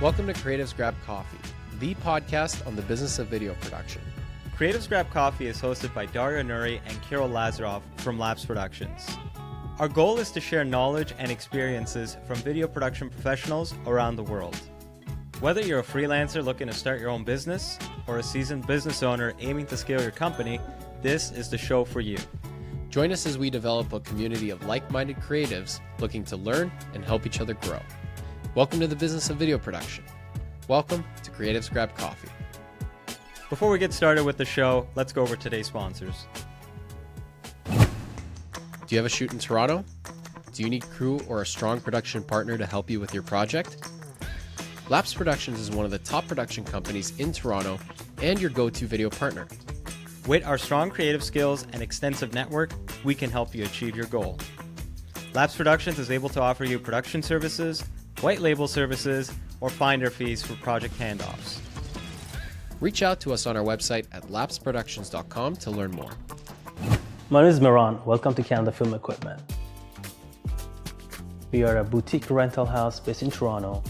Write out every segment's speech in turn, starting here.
Welcome to Creatives Grab Coffee, the podcast on the business of video production. Creatives Grab Coffee is hosted by Dario Nuri and Kirill Lazarov from Labs Productions. Our goal is to share knowledge and experiences from video production professionals around the world. Whether you're a freelancer looking to start your own business or a seasoned business owner aiming to scale your company, this is the show for you. Join us as we develop a community of like-minded creatives looking to learn and help each other grow. Welcome to the business of video production. Welcome to Creatives Grab Coffee. Before we get started with the show, let's go over today's sponsors. Do you have a shoot in Toronto? Do you need crew or a strong production partner to help you with your project? Labs Productions is one of the top production companies in Toronto and your go-to video partner. With our strong creative skills and extensive network, we can help you achieve your goal. Labs Productions is able to offer you production services, white label services, or finder fees for project handoffs. Reach out to us on our website at labsproductions.com to learn more. My name is Miran. Welcome to Canada Film Equipment. We are a boutique rental house based in Toronto.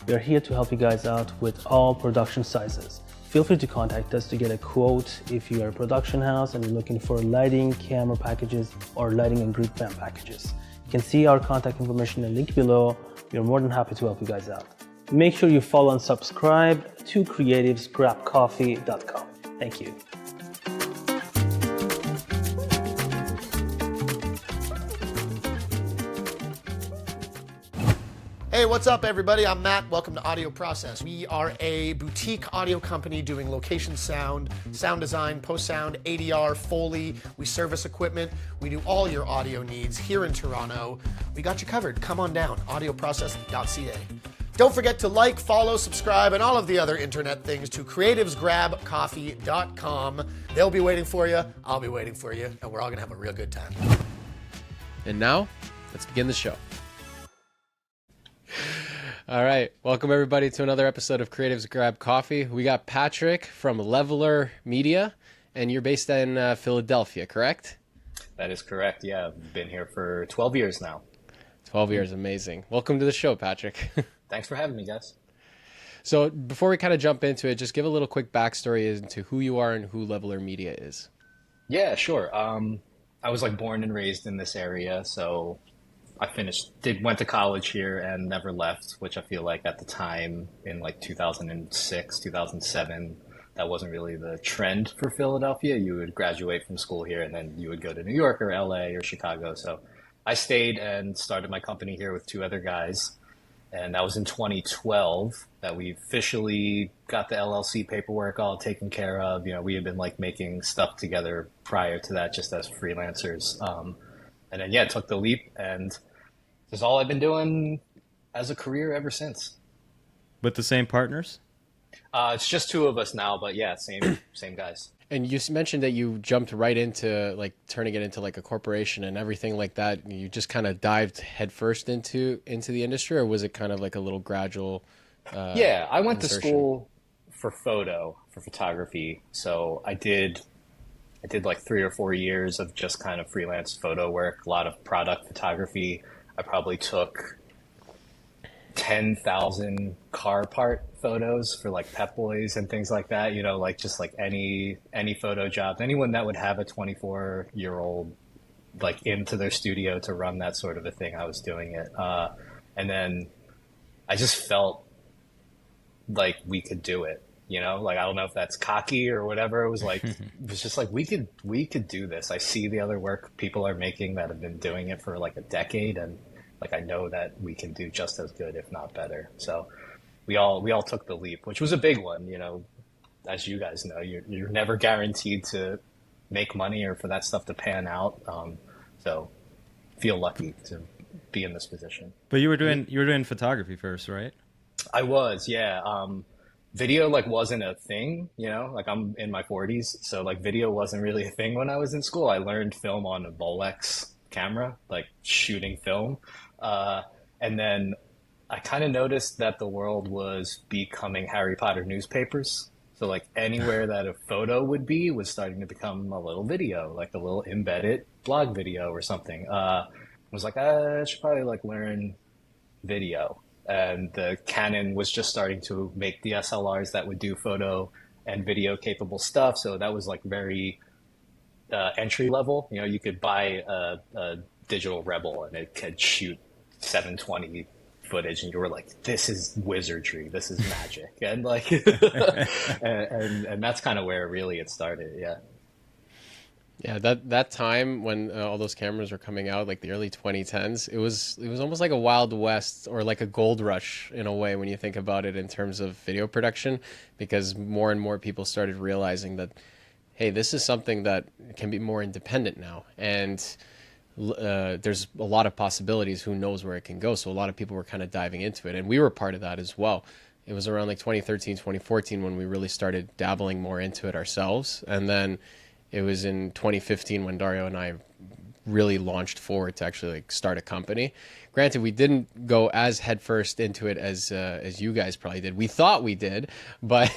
We are here to help you guys out with all production sizes. Feel free to contact us to get a quote if you are a production house and you're looking for lighting, camera packages, or lighting and group band packages. You can see our contact information in the link below. We are more than happy to help you guys out. Make sure you follow and subscribe to creativesgrabcoffee.com. Thank you. Hey, what's up, everybody? I'm Matt. Welcome to Audio Process. We are a boutique audio company doing location sound, sound design, post-sound, ADR, Foley. We service equipment. We do all your audio needs here in Toronto. We got you covered. Come on down, audioprocess.ca. Don't forget to like, follow, subscribe, and all of the other internet things to creativesgrabcoffee.com. They'll be waiting for you. I'll be waiting for you, and we're all going to have a real good time. And now, let's begin the show. All right, welcome everybody to another episode of Creatives Grab Coffee. We got Patrick from Leveler Media, and you're based in Philadelphia, correct? That is correct, yeah. I've been here for 12 years now. 12 years, amazing. Welcome to the show, Patrick. Thanks for having me, guys. So before we kind of jump into it, just give a little quick backstory into who you are and who Leveler Media is. Yeah, sure. I was born and raised in this area, so I went to college here and never left, which I feel like at the time in 2006, 2007, that wasn't really the trend for Philadelphia. You would graduate from school here and then you would go to New York or LA or Chicago. So I stayed and started my company here with two other guys. And that was in 2012 that we officially got the LLC paperwork all taken care of. You know, we had been making stuff together prior to that just as freelancers. And then, took the leap, and this is all I've been doing as a career ever since. With the same partners? It's just two of us now, but yeah, same guys. And you mentioned that you jumped right into turning it into a corporation and everything like that. You just kind of dived headfirst into the industry, or was it kind of a little gradual? Yeah, I went to school for photography. So I did 3 or 4 years of just kind of freelance photo work, a lot of product photography. I probably took 10,000 car part photos for Pep Boys and things like that, any photo jobs. Anyone that would have a 24-year-old into their studio to run that sort of a thing, I was doing it. And then I just felt like we could do it. I don't know if that's cocky or whatever. It was it was just we could do this. I see the other work people are making that have been doing it for a decade, and I know that we can do just as good, if not better. So we all took the leap, which was a big one. As you guys know, you're never guaranteed to make money or for that stuff to pan out. So feel lucky to be in this position. But you were doing photography first, right? I was, yeah. Video wasn't a thing, I'm in my 40s, so video wasn't really a thing when I was in school. I learned film on a Bolex camera, shooting film, and then I kind of noticed that the world was becoming Harry Potter newspapers. So anywhere that a photo would be was starting to become a little video, a little embedded blog video or something. I was I should probably learn video. and the Canon was just starting to make DSLRs that would do photo and video capable stuff. So that was like very entry level. You know, you could buy a digital Rebel and it could shoot 720 footage, and you were like, this is wizardry, this is magic. And like and that's kind of where really it started. Yeah, that time when all those cameras were coming out, like the early 2010s, it was almost like a Wild West or like a gold rush in a way when you think about it in terms of video production, because more and more people started realizing that, hey, this is something that can be more independent now, and there's a lot of possibilities. Who knows where it can go? So a lot of people were kind of diving into it, and we were part of that as well. It was around like 2013, 2014 when we really started dabbling more into it ourselves, and then it was in 2015 when Dario and I really launched forward to actually like start a company. Granted, we didn't go as headfirst into it as you guys probably did. We thought we did, but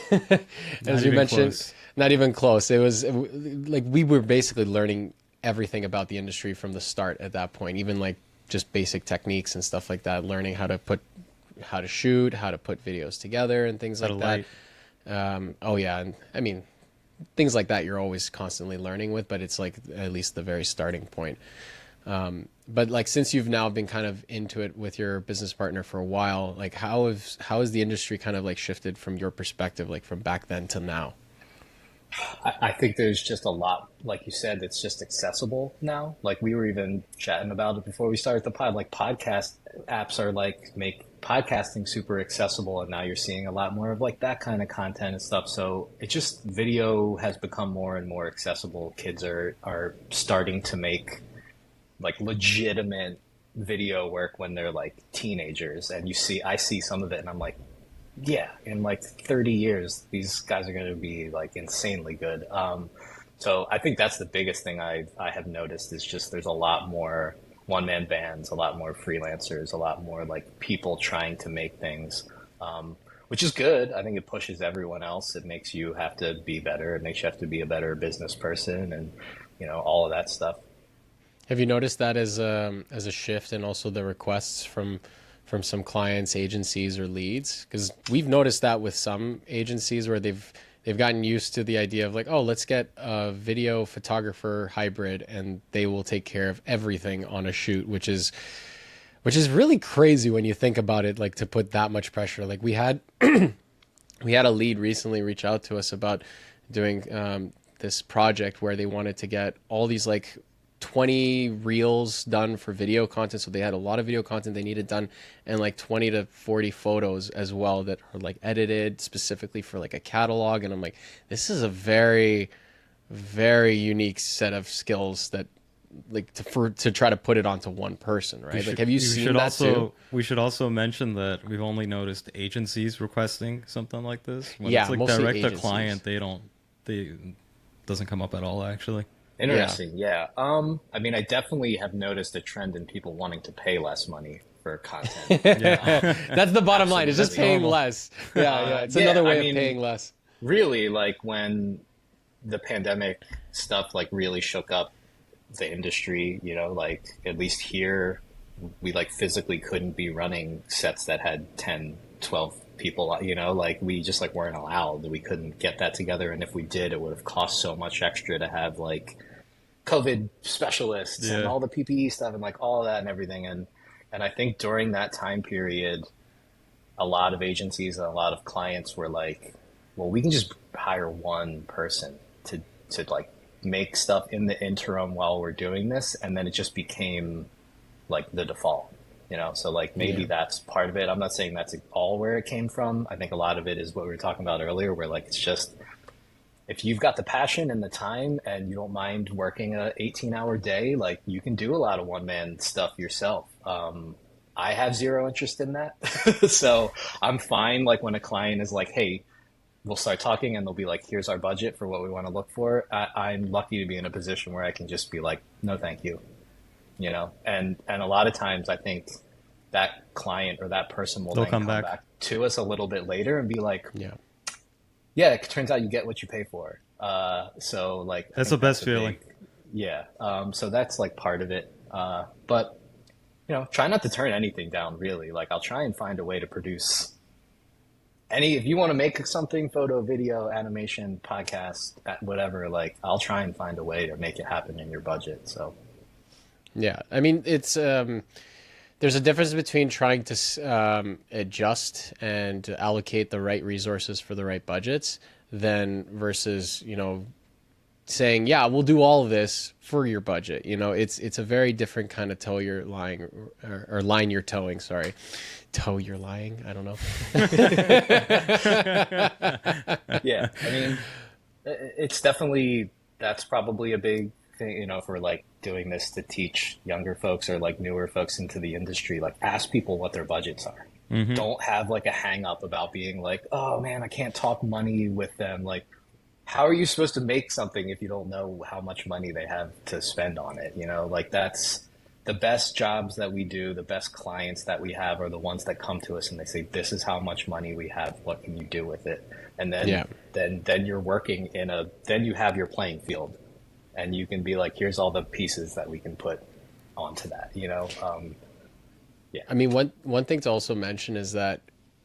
as you mentioned, not even close. It was like we were basically learning everything about the industry from the start at that point, even like just basic techniques and stuff like that, learning how to shoot, how to put videos together and things like that. Oh yeah, and I mean, things like that you're always constantly learning with, but it's like at least the very starting point. But like, since you've now been kind of into it with your business partner for a while, like how has the industry kind of like shifted from your perspective, like from back then to now? I think there's just a lot, like you said, that's just accessible now. Like we were even chatting about it before we started the pod, like podcast apps are like make podcasting super accessible. And now you're seeing a lot more of like that kind of content and stuff. So it just, video has become more and more accessible. Kids are starting to make like legitimate video work when they're like teenagers. And I see some of it and I'm like, yeah, in like 30 years, these guys are going to be like insanely good. So I think that's the biggest thing I have noticed is just there's a lot more one-man bands, a lot more freelancers, a lot more like people trying to make things, which is good. I think it pushes everyone else. It makes you have to be better. It makes you have to be a better business person and, you know, all of that stuff. Have you noticed that as a shift, and also the requests from some clients, agencies, or leads? Because we've noticed that with some agencies where they've gotten used to the idea of like, oh, let's get a video photographer hybrid and they will take care of everything on a shoot, which is really crazy when you think about it, like to put that much pressure. Like we had a lead recently reach out to us about doing this project where they wanted to get all these like 20 reels done for video content. So they had a lot of video content they needed done, and like 20 to 40 photos as well that are like edited specifically for like a catalog. And I'm like, this is a very, very unique set of skills that like to try to put it onto one person, right? Like, have you seen that too? We should also mention that we've only noticed agencies requesting something like this. When Yeah, it's like mostly direct to agencies. client, they doesn't come up at all actually. Interesting. Yeah. I mean, I definitely have noticed a trend in people wanting to pay less money for content. That's the bottom line. It's just That's paying normal. less. Yeah. It's Yeah, another way I mean, of paying less. Really, like when the pandemic stuff like really shook up the industry, you know, like at least here, we like physically couldn't be running sets that had 10, 12 people, you know, like we just like weren't allowed. We couldn't get that together. And if we did, it would have cost so much extra to have like COVID specialists and all the PPE stuff and like all of that and everything. And I think during that time period, a lot of agencies and a lot of clients were like, well, we can just hire one person to like make stuff in the interim while we're doing this. And then it just became like the default, you know? So like maybe that's part of it. I'm not saying that's all where it came from. I think a lot of it is what we were talking about earlier, where like, it's just, if you've got the passion and the time and you don't mind working a 18-hour day, like you can do a lot of one-man stuff yourself. I have zero interest in that. So I'm fine. Like when a client is like, hey, we'll start talking and they'll be like, here's our budget for what we want to look for. I'm lucky to be in a position where I can just be like, no, thank you. You know? And a lot of times I think that client or that person will then come back to us a little bit later and be like, yeah, it turns out you get what you pay for. So like, That's the best feeling. Yeah. So that's like part of it. But try not to turn anything down, really. Like, I'll try and find a way to produce if you want to make something, photo, video, animation, podcast, whatever, like, I'll try and find a way to make it happen in your budget. So, Yeah. I mean, it's, there's a difference between trying to adjust and allocate the right resources for the right budgets than versus, saying, yeah, we'll do all of this for your budget. It's a very different kind of toe you're lying or line you're towing. Sorry. Toe you're lying. I don't know. yeah, I mean, it's definitely, that's probably a big thing, for like doing this to teach younger folks or like newer folks into the industry. Like, ask people what their budgets are. Don't have like a hang up about being like, oh man, I can't talk money with them. Like, how are you supposed to make something if you don't know how much money they have to spend on it? Like, that's the best jobs that we do, the best clients that we have are the ones that come to us and they say, this is how much money we have. What can you do with it? And then, then you're working then you have your playing field and you can be like, here's all the pieces that we can put onto that, Yeah. I mean, one thing to also mention is that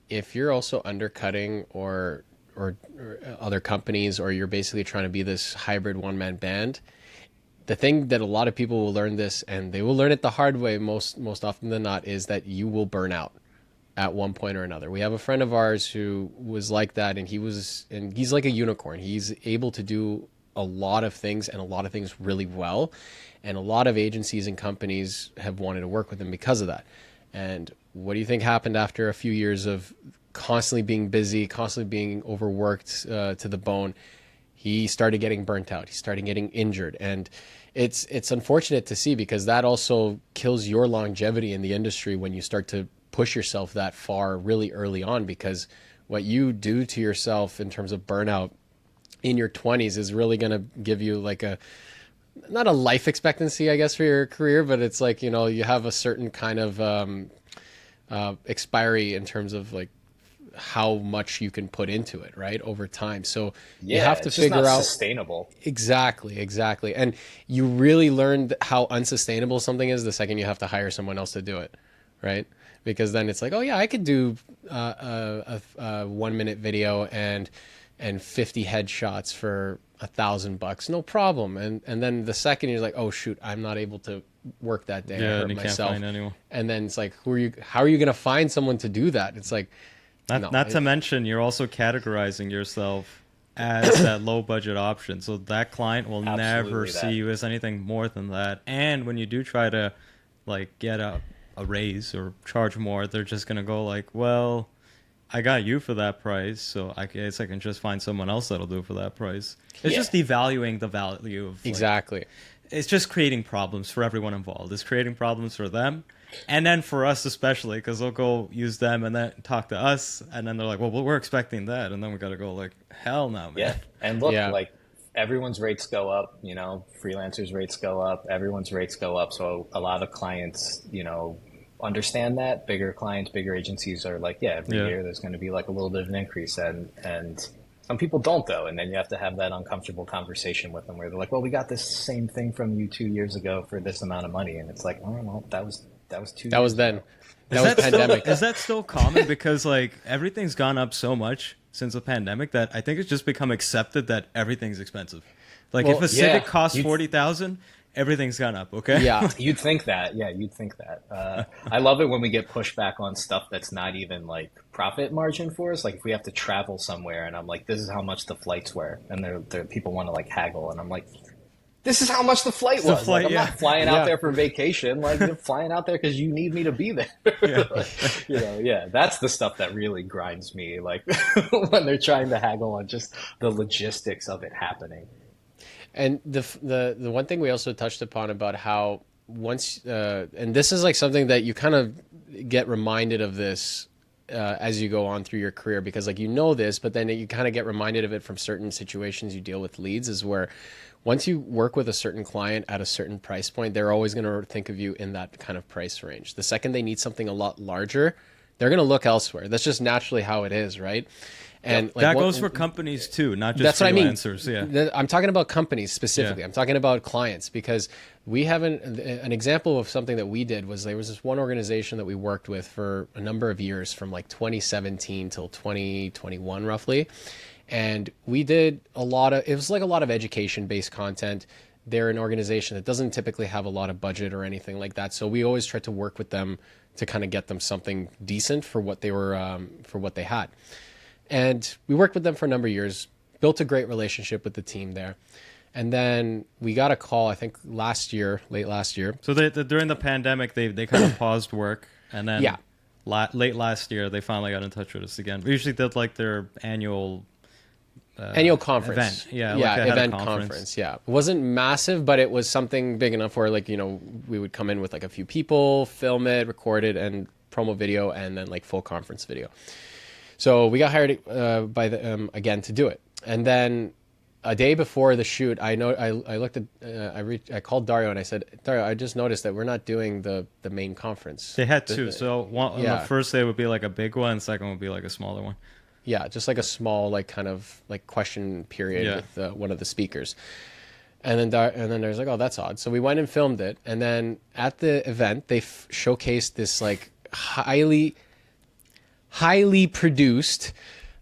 if you're also undercutting or other companies, or you're basically trying to be this hybrid one-man band, the thing that a lot of people will learn this, and they will learn it the hard way most often than not, is that you will burn out at one point or another. We have a friend of ours who was like that, and he's like a unicorn. He's able to do a lot of things and a lot of things really well. And a lot of agencies and companies have wanted to work with him because of that. And what do you think happened after a few years of constantly being busy, constantly being overworked to the bone? He started getting burnt out. He started getting injured. And it's unfortunate to see, because that also kills your longevity in the industry when you start to push yourself that far really early on, because what you do to yourself in terms of burnout in your 20s is really going to give you like not a life expectancy, I guess, for your career, but it's like, you have a certain kind of expiry in terms of like how much you can put into it, right, over time. So you have to figure out sustainable. Exactly. And you really learn how unsustainable something is the second you have to hire someone else to do it, right? Because then it's like, oh yeah, I could do a 1 minute video and 50 headshots for $1,000, no problem. And then the second you're like, oh shoot, I'm not able to work that day. I hurt myself. Can't find anyone. And then it's like, how are you going to find someone to do that? It's like, not to mention, you're also categorizing yourself as that low budget option. So that client will never see you as anything more than that. And when you do try to like get a raise or charge more, they're just going to go like, well, I got you for that price, so I guess I can just find someone else that'll do it for that price. It's just devaluing the value of exactly. It's just creating problems for everyone involved. It's creating problems for them, and then for us especially, because they'll go use them and then talk to us, and then they're like, well, we're expecting that, and then we got to go like, hell no, man. Yeah, and look, like everyone's rates go up, freelancers' rates go up, everyone's rates go up, so a lot of clients, understand that. Bigger clients, bigger agencies are like, every year there's going to be like a little bit of an increase, and some people don't, though, and then you have to have that uncomfortable conversation with them where they're like, well, we got this same thing from you 2 years ago for this amount of money, and it's like, oh well, that was 2 that was then ago. That was pandemic. Is that still common? Because like everything's gone up so much since the pandemic that I think it's just become accepted that everything's expensive. Like if a Civic costs $40,000, everything's gone up, okay? Yeah. You'd think that. Yeah, you'd think that. I love it when we get pushback on stuff that's not even like profit margin for us. Like if we have to travel somewhere and I'm like, this is how much the flights were. And there people want to like haggle. And I'm like, this is how much the flight was. Like, I'm not flying out there for vacation. Like you're flying out there because you need me to be there. That's the stuff that really grinds me. Like when they're trying to haggle on just the logistics of it happening. And the one thing we also touched upon about how once, and this is like something that you kind of get reminded of this as you go on through your career, because like this, but then you kind of get reminded of it from certain situations you deal with leads, is where once you work with a certain client at a certain price point, they're always going to think of you in that kind of price range. The second they need something a lot larger, they're going to look elsewhere. That's just naturally how it is, right? And like that goes for companies too, not just that's what I mean. freelancers. Yeah. I'm talking about companies specifically. Yeah. I'm talking about clients, because we have an example of something that we did. Was there was this one organization that we worked with for a number of years, from like 2017 till 2021 roughly. And we did it was like a lot of education based content. They're an organization that doesn't typically have a lot of budget or anything like that. So we always tried to work with them to kind of get them something decent for what they were, for what they had. And we worked with them for a number of years, built a great relationship with the team there. And then we got a call, I think late last year. So during the pandemic, they kind of paused work, and then late last year, they finally got in touch with us again. We usually did like their annual conference. Event. Yeah, Event conference. Yeah. It wasn't massive, but it was something big enough where, like, you know, we would come in with like a few people, film it, record it, and promo video, and then like full conference video. So we got hired by the again to do it. And then a day before the shoot, I looked at I called Dario and I said, Dario, I just noticed that we're not doing the main conference. They had two. So on the first day would be like a big one, second would be like a smaller one. Yeah, just like a small, like, kind of like question period with one of the speakers. And then there's like, oh, that's odd. So we went and filmed it. And then at the event, they showcased this like highly produced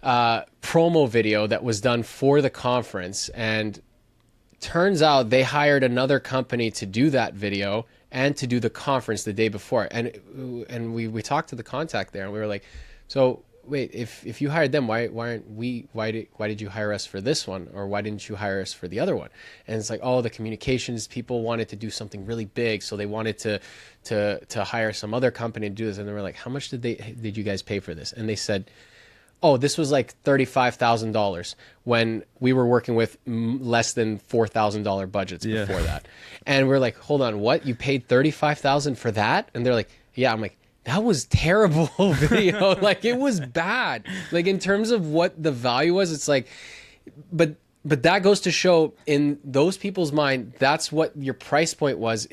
promo video that was done for the conference. And turns out they hired another company to do that video and to do the conference the day before. And we talked to the contact there, and we were like, so wait, if you hired them, why did you hire us for this one, or why didn't you hire us for the other one? And it's like, oh, the communications people wanted to do something really big, so they wanted to hire some other company to do this. And they were like, how much did you guys pay for this? And they said, oh, this was like $35,000 when we were working with less than $4,000 budgets before that. And we're like, hold on, what? You paid $35,000 for that? And they're like, yeah. I'm like, that was terrible video. Like, it was bad. Like, in terms of what the value was, it's like, but that goes to show, in those people's mind, that's what your price point was.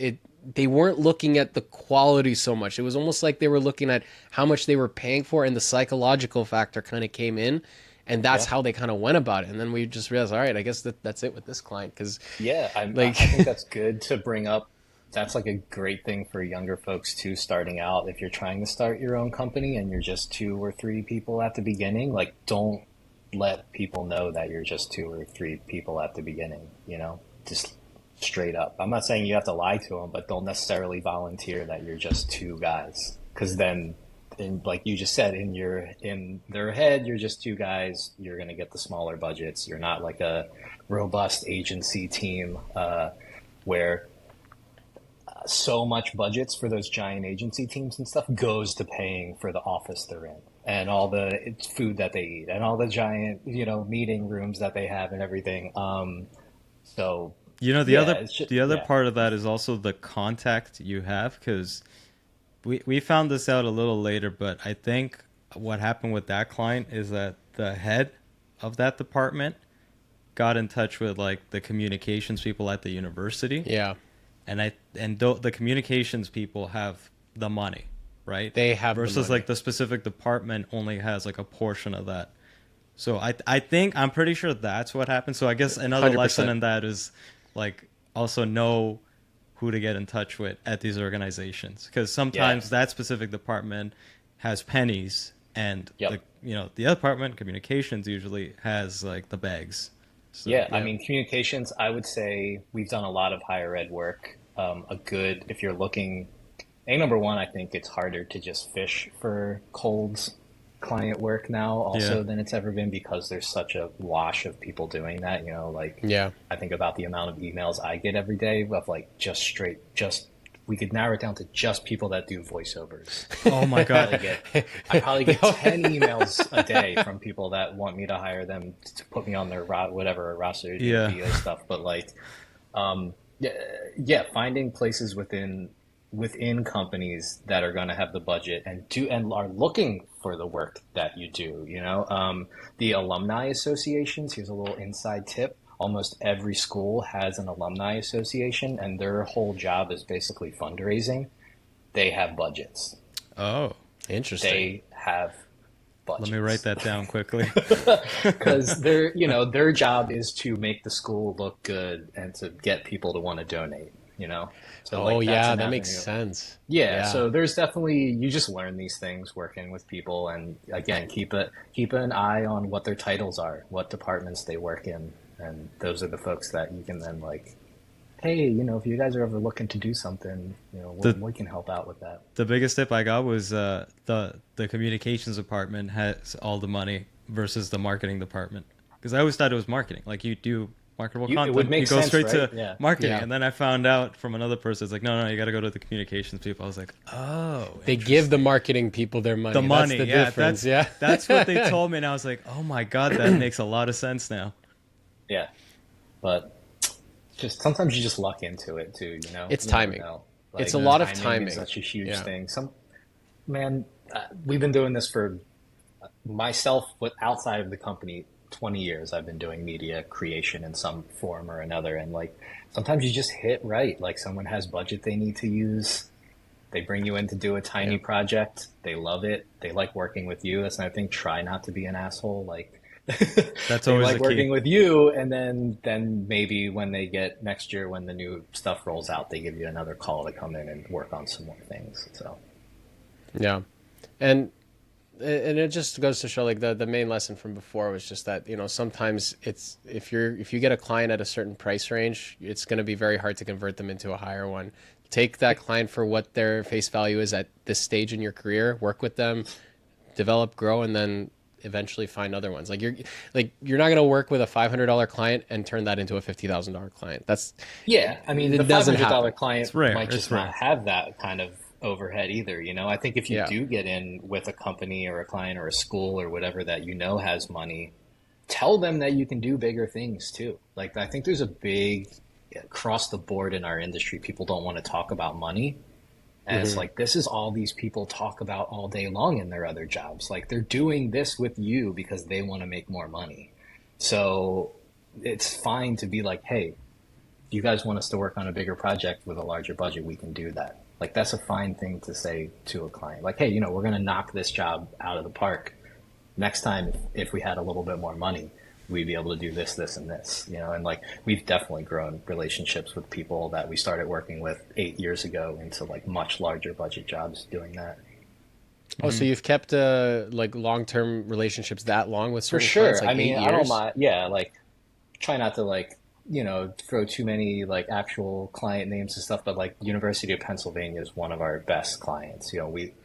They weren't looking at the quality so much. It was almost like they were looking at how much they were paying for, and the psychological factor kind of came in, and that's how they kind of went about it. And then we just realized, all right, I guess that's it with this client. Because I think that's good to bring up. That's like a great thing for younger folks too, starting out. If you're trying to start your own company and you're just 2 or 3 people at the beginning, like, don't let people know that you're just 2 or 3 people at the beginning, you know, just straight up. I'm not saying you have to lie to them, but don't necessarily volunteer that you're just 2 guys. Because then, like you just said, in their head, you're just 2 guys. You're going to get the smaller budgets. You're not like a robust agency team where so much budgets for those giant agency teams and stuff goes to paying for the office they're in, and all the food that they eat, and all the giant, you know, meeting rooms that they have and everything. So, you know, the other part of that is also the contact you have, because we found this out a little later, but I think what happened with that client is that the head of that department got in touch with like the communications people at the university. Yeah. And the communications people have the money, right? They have versus like the specific department only has like a portion of that. So I'm pretty sure that's what happened. So I guess another 100%. lesson in that is like also know who to get in touch with at these organizations, because sometimes that specific department has pennies, and the other department, communications, usually has like the bags. So, I mean, communications, I would say we've done a lot of higher ed work. If you're looking, number one, I think it's harder to just fish for cold client work now also than it's ever been, because there's such a wash of people doing that, you know, like, I think about the amount of emails I get every day of like we could narrow it down to just people that do voiceovers. Oh my God. I probably get 10 emails a day from people that want me to hire them to put me on their roster to do video stuff. But like, finding places within companies that are going to have the budget and are looking for the work that you do, you know, the alumni associations. Here's a little inside tip. Almost every school has an alumni association, and their whole job is basically fundraising. They have budgets. Oh, interesting. They have budgets. Let me write that down quickly. Because their job is to make the school look good and to get people to want to donate, So Oh like that's yeah, an that makes avenue. sense. Yeah, so there's definitely, you just learn these things working with people, and again, keep an eye on what their titles are, what departments they work in, and those are the folks that you can then like, hey, if you guys are ever looking to do something, we can help out with that. The biggest tip I got was the communications department has all the money versus the marketing department. Because I always thought it was marketing. Like you do marketable content, it would make you go sense, straight right? to Yeah. marketing. Yeah. And then I found out from another person, it's like, no, you got to go to the communications people. I was like, oh, They give the marketing people their money. the money. That's the Yeah, difference. that's what they told me. And I was like, oh my God, that makes a lot of sense now. Yeah, but just sometimes you just luck into it too, It's You timing. never know. It's a lot of Is timing. such a huge Yeah. thing. We've been doing this for myself, outside of the company, 20 years. I've been doing media creation in some form or another, and like sometimes you just hit right. Like someone has budget they need to use. They bring you in to do a tiny project. They love it. They like working with you. That's another thing. Try not to be an asshole. Like That's they always like the key. working with you, and then maybe when they get next year, when the new stuff rolls out, they give you another call to come in and work on some more things. So Yeah. And it just goes to show, like, the main lesson from before was just that, sometimes it's if you get a client at a certain price range, it's going to be very hard to convert them into a higher one. Take that client for what their face value is at this stage in your career, work with them, develop, grow, and then eventually find other ones. You're not going to work with a $500 client and turn that into a $50,000 client. yeah, I mean, It the doesn't $500 happen. client It's rare. might It's just rare. not have that kind of overhead either. I think if you Yeah. do get in with a company or a client or a school or whatever that has money, tell them that you can do bigger things too. Like, I think there's a big across the board in our industry, people don't want to talk about money. And it's like, this is all these people talk about all day long in their other jobs. Like, they're doing this with you because they want to make more money. So it's fine to be like, hey, if you guys want us to work on a bigger project with a larger budget, we can do that. Like, that's a fine thing to say to a client. Like, hey, we're going to knock this job out of the park. Next time, if we had a little bit more money, we'd be able to do this, this, and this, and like, we've definitely grown relationships with people that we started working with 8 years ago into like much larger budget jobs doing that. Oh, so you've kept like long-term relationships that long with For certain sure. clients, like I mean, 8 I don't years? mind. Yeah. Like, try not to like, throw too many like actual client names and stuff, but like University of Pennsylvania is one of our best clients.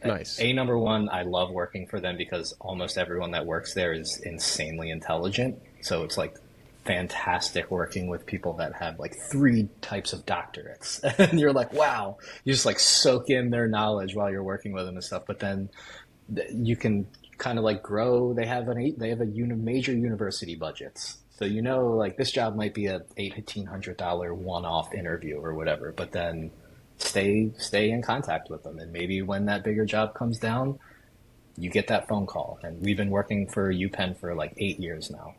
Nice. Number one, I love working for them because almost everyone that works there is insanely intelligent. So it's like fantastic working with people that have like 3 types of doctorates. And you're like, wow, you just like soak in their knowledge while you're working with them and stuff. But then you can kind of like grow. They have major university budgets. So like this job might be a $1,800 one-off interview or whatever, but then stay in contact with them, and maybe when that bigger job comes down, you get that phone call. And we've been working for UPenn for like 8 years now.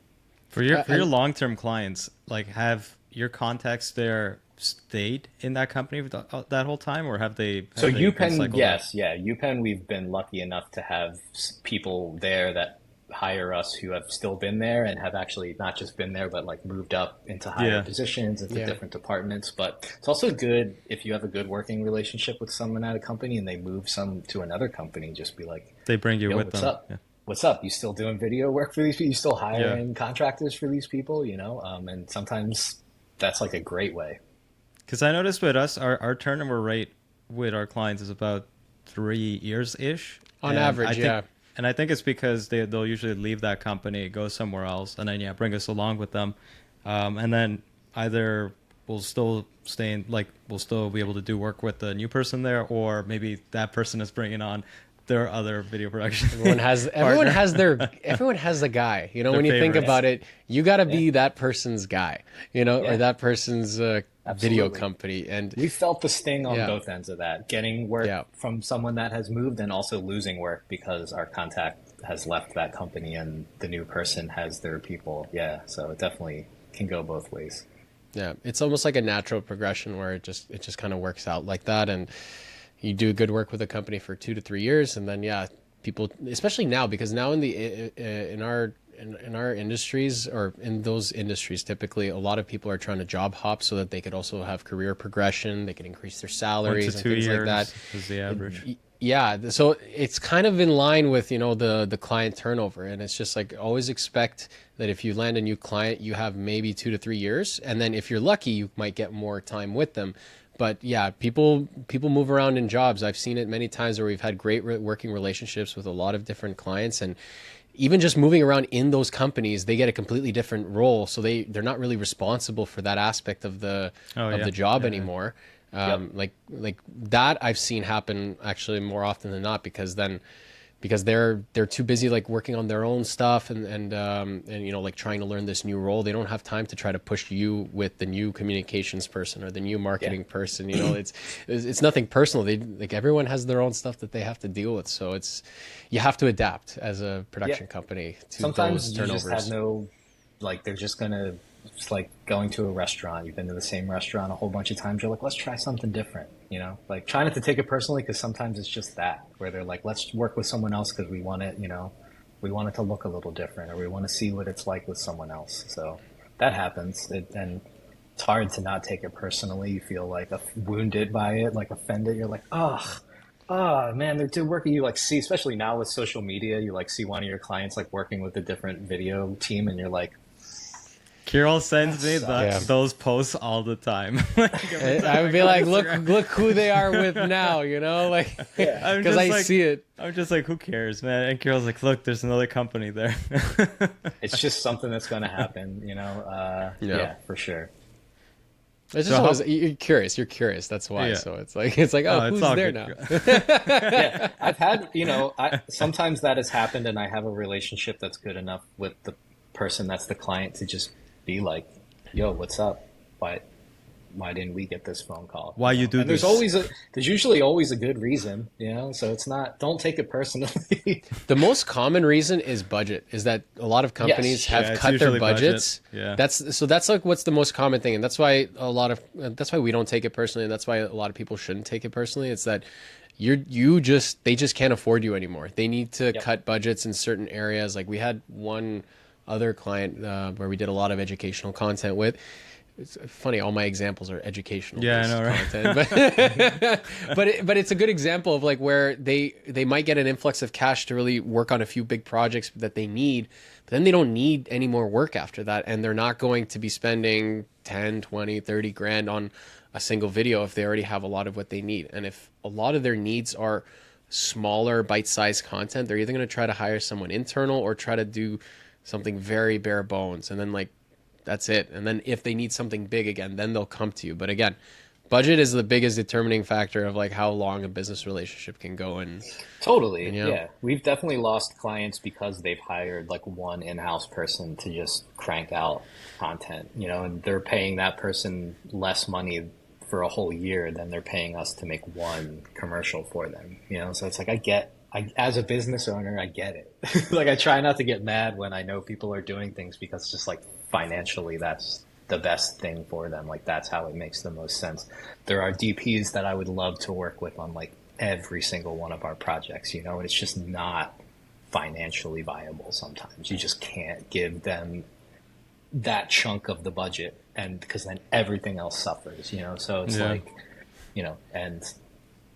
For your long-term clients, like, have your contacts there stayed in that company that whole time, or have they? So have they been UPenn, cycled yes, out? yeah, UPenn. We've been lucky enough to have people there that hire us who have still been there and have actually not just been there, but like moved up into higher positions into different departments. But it's also good if you have a good working relationship with someone at a company and they move some to another company. Just be like, They bring you yo, with what's them. up? Yeah. What's up? You still doing video work for these people? You still hiring contractors for these people? And sometimes that's like a great way. Because I noticed with us, our turnover rate with our clients is about 3 years ish On average, yeah. And I think it's because they'll usually leave that company, go somewhere else, and then bring us along with them, and then either we'll still we'll still be able to do work with the new person there, or maybe that person is bringing on their other video production. Everyone has the guy. When you think favorites. about it, you got to be that person's guy, or that person's video Absolutely. company. And We felt the sting on Yeah. both ends of that, getting work Yeah. from someone that has moved and also losing work because our contact has left that company and the new person has their people. Yeah, so it definitely can go both ways. yeah, it's almost like a natural progression where it just kind of works out like that. And you do good work with a company for 2 to 3 years, and then people, especially now, because now in our industries, or in those industries, typically a lot of people are trying to job hop so that they could also have career progression, they can increase their salaries and things like that. Is the average. Yeah, so it's kind of in line with, you know, the client turnover, and it's just like always expect that if you land a new client, you have maybe 2 to 3 years, and then if you're lucky, you might get more time with them. But yeah, people move around in jobs. I've seen it many times where we've had great working relationships with a lot of different clients, and even just moving around in those companies, they get a completely different role, so they're not really responsible for that aspect of the job anymore. Like that I've seen happen actually more often than not, because they're too busy like working on their own stuff and you know, like trying to learn this new role. They don't have time to try to push you with the new communications person or the new marketing person. You know, it's nothing personal. They like, everyone has their own stuff that they have to deal with. So you have to adapt as a production company to sometimes those you turnovers. just have no, like, they're just gonna, it's like going to a restaurant. You've been to the same restaurant a whole bunch of times. You're like, let's try something different, you know? Like, try not to take it personally, because sometimes it's just that, where they're like, let's work with someone else because we want it, you know, we want it to look a little different, or we want to see what it's like with someone else. So that happens, and it's hard to not take it personally. You feel like wounded by it, like offended. You're like, oh man, they're working. You like see, especially now with social media, you like see one of your clients like working with a different video team, and you're like, Kirill sends me those posts all the time. I would be like, look who they are with now, you know, like, because I see it. I'm just like, who cares, man? And Kirill's like, look, there's another company there. It's just something that's going to happen, you know? Yeah, for sure. It's just always, you're curious. That's why. Yeah. So it's like, oh, who's there now? Yeah, I've had, you know, sometimes that has happened, and I have a relationship that's good enough with the person that's the client to just be like, yo, what's up? Why didn't we get this phone call? Why you do and this? There's usually always a good reason, you know, so it's not, don't take it personally. The most common reason is budget, is that a lot of companies have cut their budgets. Yeah. That's like what's the most common thing. And that's why we don't take it personally. And that's why a lot of people shouldn't take it personally. It's that they just can't afford you anymore. They need to cut budgets in certain areas. Like we had one other client where we did a lot of educational content with. It's funny, all my examples are educational. Yeah, I know, right? Content, but it's a good example of like where they might get an influx of cash to really work on a few big projects that they need, but then they don't need any more work after that, and they're not going to be spending 10, 20, 30 grand on a single video if they already have a lot of what they need. And if a lot of their needs are smaller, bite-sized content, they're either going to try to hire someone internal or try to do something very bare bones, and then like that's it. And then if they need something big again, then they'll come to you. But again, budget is the biggest determining factor of like how long a business relationship can go. And totally, yeah, we've definitely lost clients because they've hired like one in-house person to just crank out content, you know, and they're paying that person less money for a whole year than they're paying us to make one commercial for them, you know. So it's like, as a business owner, I get it. Like I try not to get mad when I know people are doing things, because just like financially, that's the best thing for them. Like that's how it makes the most sense. There are DPs that I would love to work with on like every single one of our projects, you know, and it's just not financially viable sometimes. You just can't give them that chunk of the budget, and because then everything else suffers, you know. So it's like, you know, and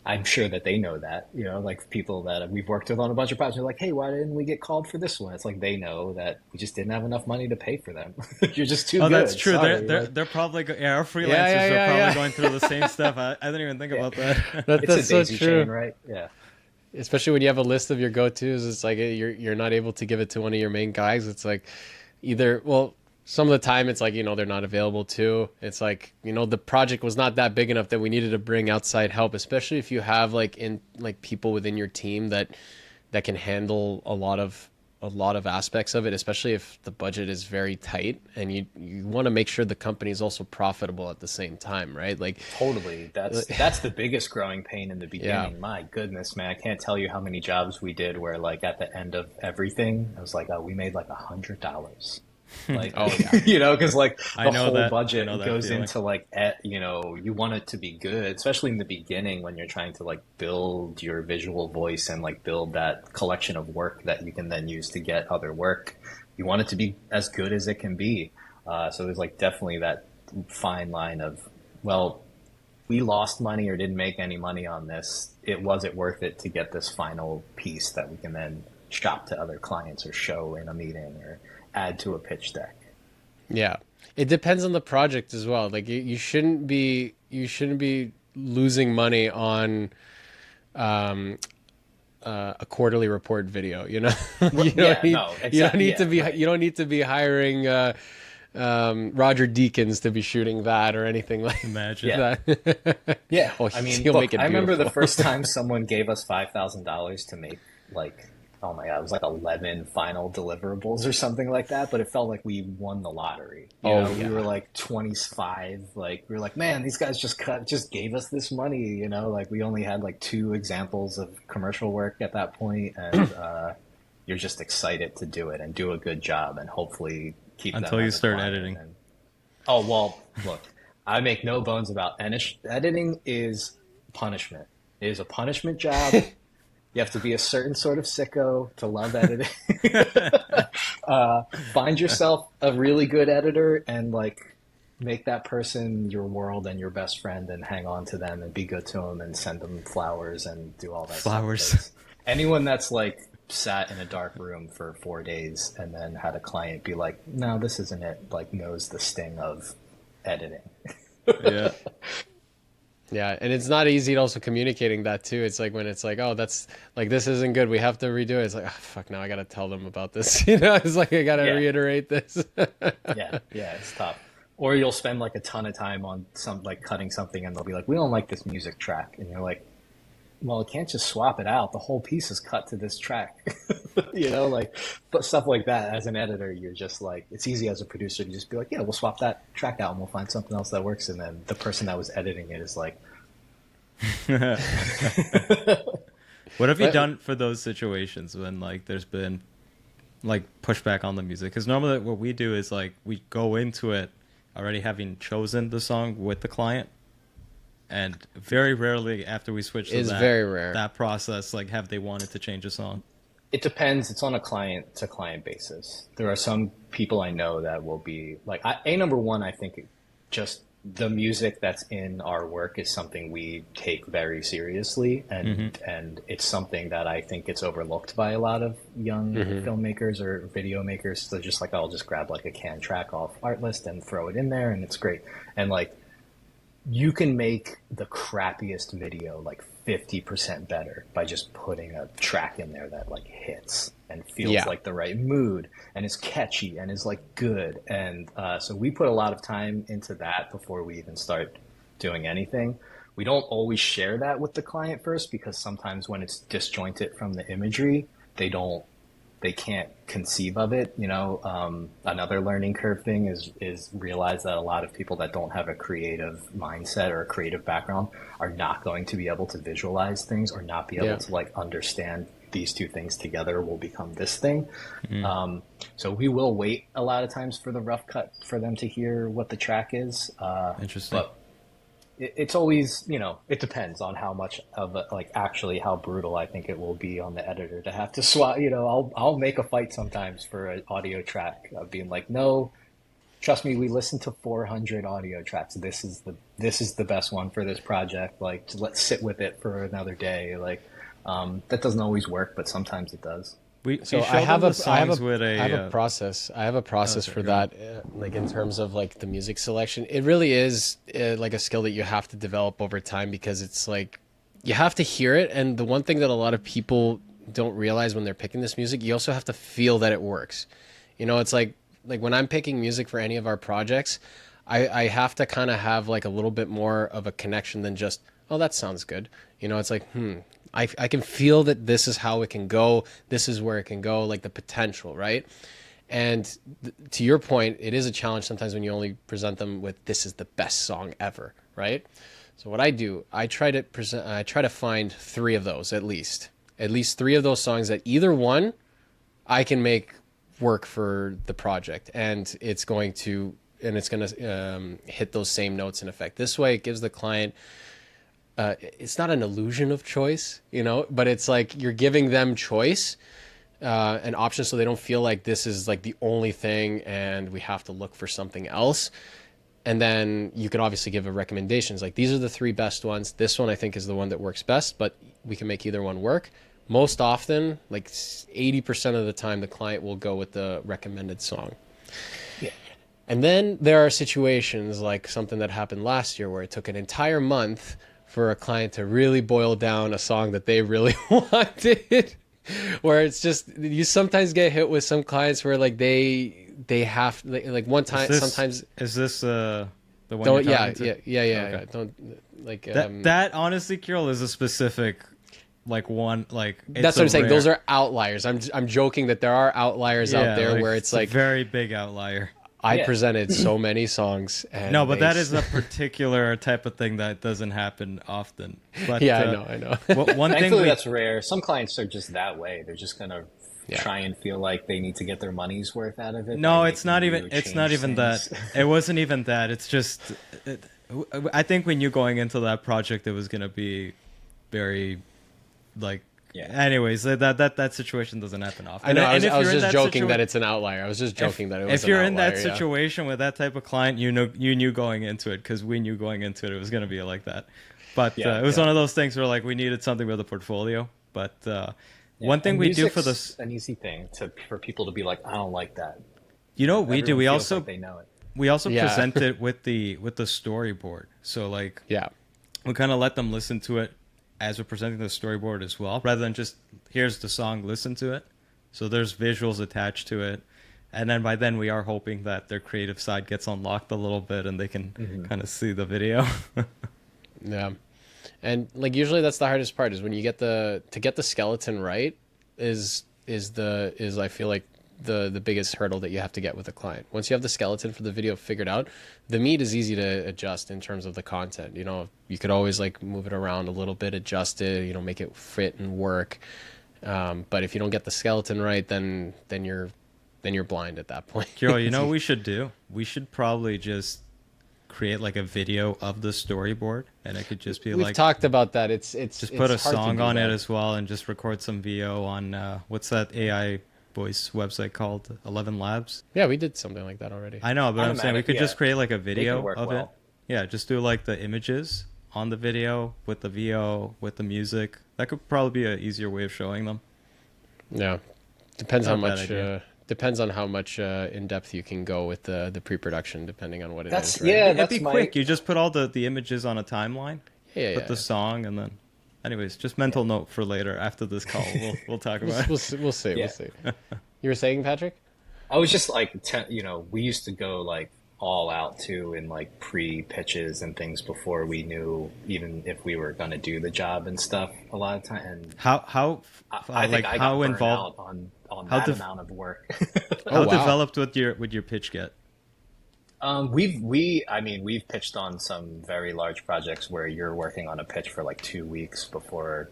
I'm sure that they know that, you know, like people that we've worked with on a bunch of projects are like, hey, why didn't we get called for this one? It's like they know that we just didn't have enough money to pay for them. You're just too good. Oh, that's true. Sorry. They're probably our freelancers are probably going through the same stuff. I didn't even think about that. It's a daisy chain, right? Yeah. Especially when you have a list of your go-tos, it's like you're not able to give it to one of your main guys. It's like either, well, some of the time it's like, you know, they're not available too. It's like, you know, the project was not that big enough that we needed to bring outside help, especially if you have like people within your team that can handle a lot of aspects of it, especially if the budget is very tight, and you want to make sure the company is also profitable at the same time, right? Like totally. That's the biggest growing pain in the beginning. Yeah. My goodness, man, I can't tell you how many jobs we did where like at the end of everything, I was like, oh, we made like $100. Like, Oh, yeah. you know, because like I the know whole that. I budget know that goes feeling. into like, you know, you want it to be good, especially in the beginning when you're trying to like build your visual voice and like build that collection of work that you can then use to get other work. You want it to be as good as it can be. So there's like definitely that fine line of, well, we lost money or didn't make any money on this. Was it worth it to get this final piece that we can then shop to other clients or show in a meeting or add to a pitch deck? Yeah. It depends on the project as well. Like you shouldn't be losing money on um a quarterly report video, you know. Yeah, no, exactly. Yeah, right. You don't need to be hiring Roger Deakins to be shooting that or anything like Imagine. Yeah. that. Yeah, Oh, I mean, he'll look, make it I remember the beautiful. first time someone gave us $5,000 to make like, oh my God, it was like 11 final deliverables or something like that, but it felt like we won the lottery. You Oh, know, yeah. we were like 25, like we were like, man, these guys just gave us this money, you know, like we only had like 2 examples of commercial work at that point, and you're just excited to do it and do a good job and hopefully keep them Until you as a start client. editing. Oh, well, look, I make no bones about editing is punishment. It is a punishment job. You have to be a certain sort of sicko to love editing. Find yourself a really good editor and like make that person your world and your best friend and hang on to them and be good to them and send them flowers and do all that Flowers. stuff. 'Cause anyone that's like sat in a dark room for 4 days and then had a client be like, no, this isn't it, like knows the sting of editing. Yeah. Yeah, and it's not easy also communicating that too. It's like when it's like, oh, that's like this isn't good. We have to redo it. It's like, oh, fuck, now I gotta tell them about this. You know, it's like I gotta Yeah. reiterate this. Yeah, it's tough. Or you'll spend like a ton of time on some like cutting something and they'll be like, we don't like this music track. And you're like, well, it can't just swap it out. The whole piece is cut to this track. You know, like, but stuff like that. As an editor, you're just like, it's easy as a producer to just be like, yeah, we'll swap that track out and we'll find something else that works. And then the person that was editing it is like, What have you done for those situations when like there's been like pushback on the music? Because normally what we do is like we go into it already having chosen the song with the client, and very rarely after we switch to It's very rare. that process, like have they wanted to change a song. it depends. It's on a client to client basis. There are some people I know that will be like, number one, I think just the music that's in our work is something we take very seriously, and it's something that I think gets overlooked by a lot of young filmmakers or video makers. They're just like, I'll just grab like a canned track off Artlist and throw it in there and it's great. And like, you can make the crappiest video like 50% better by just putting a track in there that like hits and feels like the right mood and is catchy and is like good. And so we put a lot of time into that before we even start doing anything. We don't always share that with the client first, because sometimes when it's disjointed from the imagery, they can't conceive of it. You know, another learning curve thing is realize that a lot of people that don't have a creative mindset or a creative background are not going to be able to visualize things or not be able to like understand these two things together will become this thing. So we will wait a lot of times for the rough cut for them to hear what the track is. Interesting. But it's always, you know, it depends on how much of a, like actually how brutal I think it will be on the editor to have to swap. You know, I'll make a fight sometimes for an audio track of being like, no, trust me, we listened to 400 audio tracks. This is the best one for this project. Like, let's sit with it for another day. Like, that doesn't always work, but sometimes it does. So I have a process. I have a process for that, like in terms of like the music selection. It really is like a skill that you have to develop over time, because it's like you have to hear it. And the one thing that a lot of people don't realize when they're picking this music, you also have to feel that it works. You know, it's like when I'm picking music for any of our projects, I have to kind of have like a little bit more of a connection than just, oh, that sounds good. You know, it's like, I can feel that this is how it can go. This is where it can go, like the potential, right? And to your point, it is a challenge sometimes when you only present them with, this is the best song ever, right? So what I do, I try to find 3 of those at least 3 of those songs that either one I can make work for the project, and it's going to hit those same notes in effect. This way, it gives the client it's not an illusion of choice, but it's like you're giving them choice and options, so they don't feel like this is like the only thing and we have to look for something else. And then you can obviously give a recommendations like, these are the 3 best ones. This one I think is the one that works best, but we can make either one work. Most often, like 80% of the time, the client will go with the recommended song. Yeah. And then there are situations like something that happened last year where it took an entire month for a client to really boil down a song that they really wanted, where it's just, you sometimes get hit with some clients where like they have like one time, sometimes. Is this the one Don't, you're yeah, talking to? yeah. Don't like that honestly, Kirill, is a specific like one, like that's what I'm saying. Those are outliers. I'm joking that there are outliers out there where it's like a very big outlier. I presented so many songs. And no, but that is a particular type of thing that doesn't happen often. But yeah, I know. One thing that's rare. Some clients are just that way. They're just gonna try and feel like they need to get their money's worth out of it. No, it's not even. It's not even that. It wasn't even that. It's just. I think we knew going into that project it was gonna be very, like. Yeah. Anyways, that situation doesn't happen often. I know. I was just joking that it's an outlier. I was just joking that it was. If you're in that situation with that type of client, you knew going into it, because we knew going into it was going to be like that. But it was one of those things where like we needed something with a portfolio. But one thing we do for this, an easy thing for people to be like, I don't like that. We do. We also like they know it. We also present it with the storyboard. So like we kind of let them listen to it as we're presenting the storyboard as well, rather than just here's the song, listen to it. So there's visuals attached to it, and then by then we are hoping that their creative side gets unlocked a little bit and they can kind of see the video. Yeah, and like usually that's the hardest part, is when you get the skeleton right is I feel like the biggest hurdle that you have to get with a client. Once you have the skeleton for the video figured out, the meat is easy to adjust in terms of the content. You could always like move it around a little bit, adjust it, make it fit and work. But if you don't get the skeleton right, then you're blind at that point. Kirill, you know what we should do? We should probably just create like a video of the storyboard, and it could just be We've talked about that. It's just put a song on it as well, and just record some VO on what's that AI voice website called 11 Labs? Yeah, we did something like that already. I know, but I'm saying we could just create like a video of it. Well. Yeah, just do like the images on the video with the VO, with the music. That could probably be an easier way of showing them. Yeah, depends on how much in depth you can go with the pre-production, depending on what it is. Right? Yeah, it'd be quick. You just put all the images on a timeline. Put the song, and then. Anyways, just mental note for later after this call. We'll talk about it. We'll see. We'll see. You were saying, Patrick? I was just like, we used to go like all out too in like pre-pitches and things before we knew even if we were going to do the job and stuff a lot of time. And how I think I got involved on that amount of work. How developed would your pitch get? We've pitched on some very large projects where you're working on a pitch for like 2 weeks before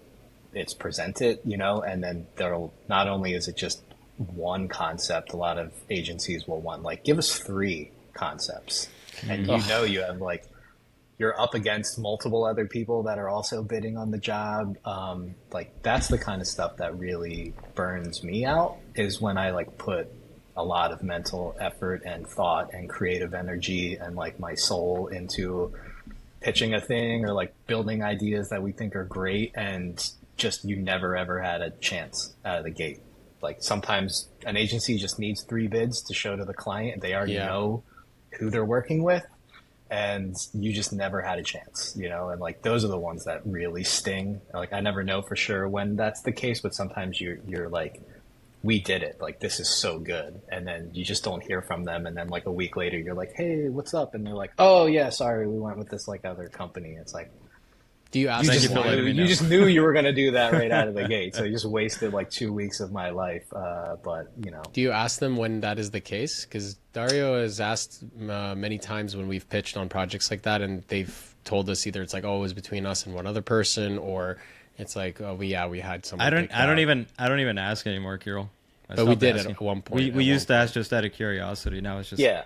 it's presented, and then not only is it just one concept, a lot of agencies will want like, give us 3 concepts. And you have like, you're up against multiple other people that are also bidding on the job. Like that's the kind of stuff that really burns me out, is when I like put a lot of mental effort and thought and creative energy and like my soul into pitching a thing or like building ideas that we think are great, and just you never ever had a chance out of the gate. Like sometimes an agency just needs 3 bids to show to the client. They already know who they're working with, and you just never had a chance, and like those are the ones that really sting. Like I never know for sure when that's the case, but sometimes you're like, we did it, like this is so good, and then you just don't hear from them, and then like a week later you're like, hey, what's up? And they're like, oh yeah, sorry, we went with this like other company. It's like, do you ask you just knew you were going to do that right out of the gate, so you just wasted like 2 weeks of my life. But do you ask them when that is the case? Because Dario has asked many times when we've pitched on projects like that, and they've told us either it's like, oh, it was between us and one other person, or it's like, oh, we had someone. I don't even ask anymore, Kirill. But we did it at one point. We used to ask just out of curiosity. Now it's just Yeah,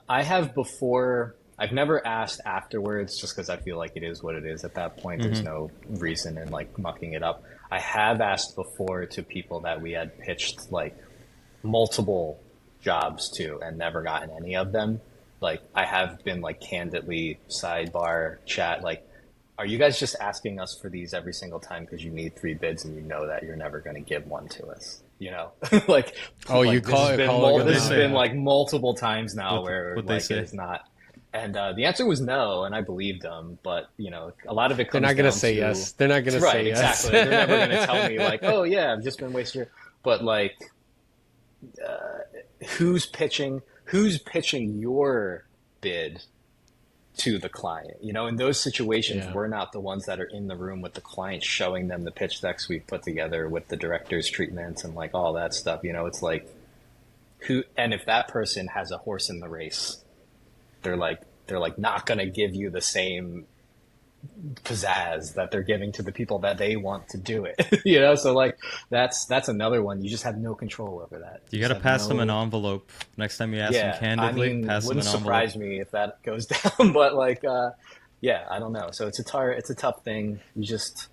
I have before. I've never asked afterwards, just because I feel like it is what it is at that point. There's no reason in like mucking it up. I have asked before to people that we had pitched like multiple jobs to and never gotten any of them. Like I have been like candidly sidebar chat like, are you guys just asking us for these every single time because you need 3 bids and you know that you're never going to give one to us? You know, like you call it. This has been like multiple times now where what like they say. it's not. And the answer was no, and I believed them. But you know, a lot of it comes. They're not going down to say to, yes. They're not going to say yes. Exactly. They're never going to tell me like, oh yeah, I've just been wasting your. But like, who's pitching your bid to the client? You know, in those situations, we're not the ones that are in the room with the client showing them the pitch decks we've put together with the director's treatments and like all that stuff. You know, it's like who, and if that person has a horse in the race, they're like not going to give you the same pizzazz that they're giving to the people that they want to do it. You know, so like that's another one. You just have no control over that. You got to pass them an envelope next time you ask them candidly. I mean, pass them an wouldn't envelope. surprise me if that goes down, but like, yeah, I don't know. So it's a tough thing. You just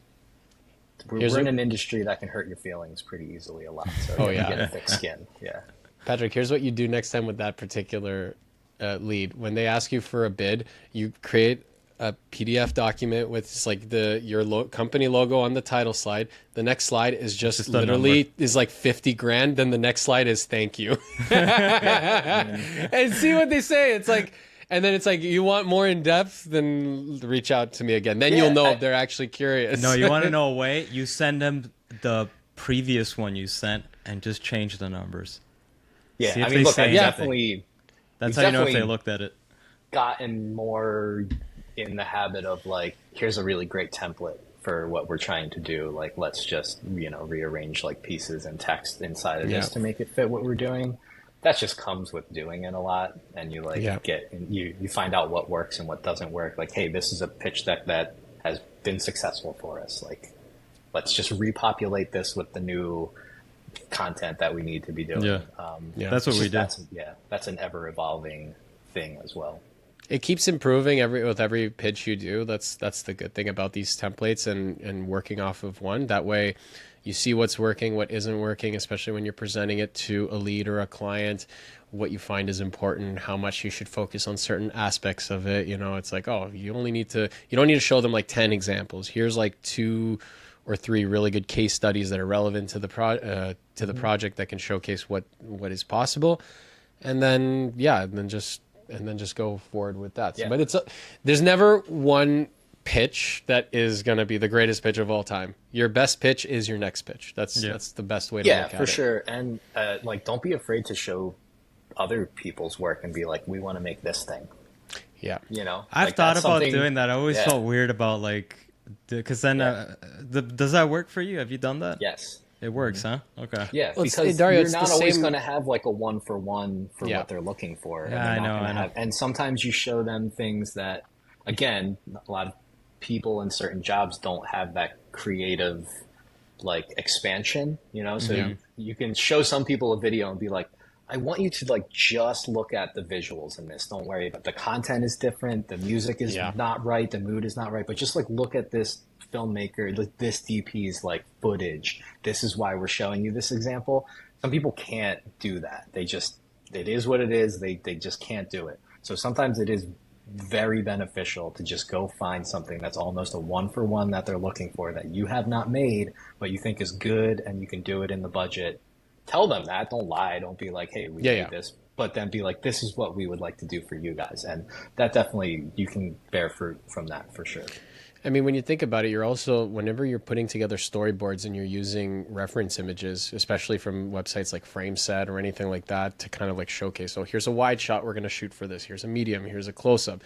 we're in an industry that can hurt your feelings pretty easily a lot. So you get a thick skin. Yeah, Patrick, here's what you do next time with that particular lead. When they ask you for a bid, you create a PDF document with just like your company logo on the title slide. The next slide is just literally is like 50 grand. Then the next slide is thank you. And see what they say. It's like, and then it's like, you want more in depth, then reach out to me again. Then you'll know if they're actually curious. No, you want to know a way? You send them the previous one you sent and just change the numbers. Yeah, See if I mean, they look, say I anything. definitely. That's how you know if they looked at it. Gotten more in the habit of like, here's a really great template for what we're trying to do. Like, let's just, you know, rearrange like pieces and text inside of this to make it fit what we're doing. That just comes with doing it a lot. And you like you find out what works and what doesn't work. Like, hey, this is a pitch deck that has been successful for us. Like, let's just repopulate this with the new content that we need to be doing. That's what we do. That's an ever evolving thing as well. It keeps improving with every pitch you do. That's the good thing about these templates and working off of one. That way you see what's working, what isn't working, especially when you're presenting it to a lead or a client, what you find is important, how much you should focus on certain aspects of it. You know, it's like, oh, you don't need to show them like 10 examples. Here's like 2 or 3 really good case studies that are relevant to the project that can showcase what is possible. And then, just go forward with that. Yeah. But there's never one pitch that is going to be the greatest pitch of all time. Your best pitch is your next pitch. That's the best way to look at it. Yeah, for sure. And like, don't be afraid to show other people's work and be like, we want to make this thing. Yeah. You know, I've like, thought about doing that. I always felt weird about like, because then does that work for you? Have you done that? Yes. It works, huh? Okay. Yeah, Well, because Dario, you're it's not the always same- going to have like a 1-for-1 for what they're looking for. Yeah, I know. And sometimes you show them things that, again, a lot of people in certain jobs don't have that creative like expansion, you know? So you can show some people a video and be like, I want you to like just look at the visuals in this. Don't worry about the content is different. The music is not right. The mood is not right. But just like look at this filmmaker, this DP's like footage. This is why we're showing you this example. Some people can't do that. It is what it is. They just can't do it. So sometimes it is very beneficial to just go find something that's almost a 1-for-1 that they're looking for that you have not made, but you think is good and you can do it in the budget. Tell them that. Don't lie. Don't be like, hey, we made this, but then be like, this is what we would like to do for you guys. And that definitely, you can bear fruit from that for sure. I mean, when you think about it, you're also, whenever you're putting together storyboards and you're using reference images, especially from websites like FrameSet or anything like that, to kind of like showcase, oh, here's a wide shot we're going to shoot for this. Here's a medium. Here's a close-up.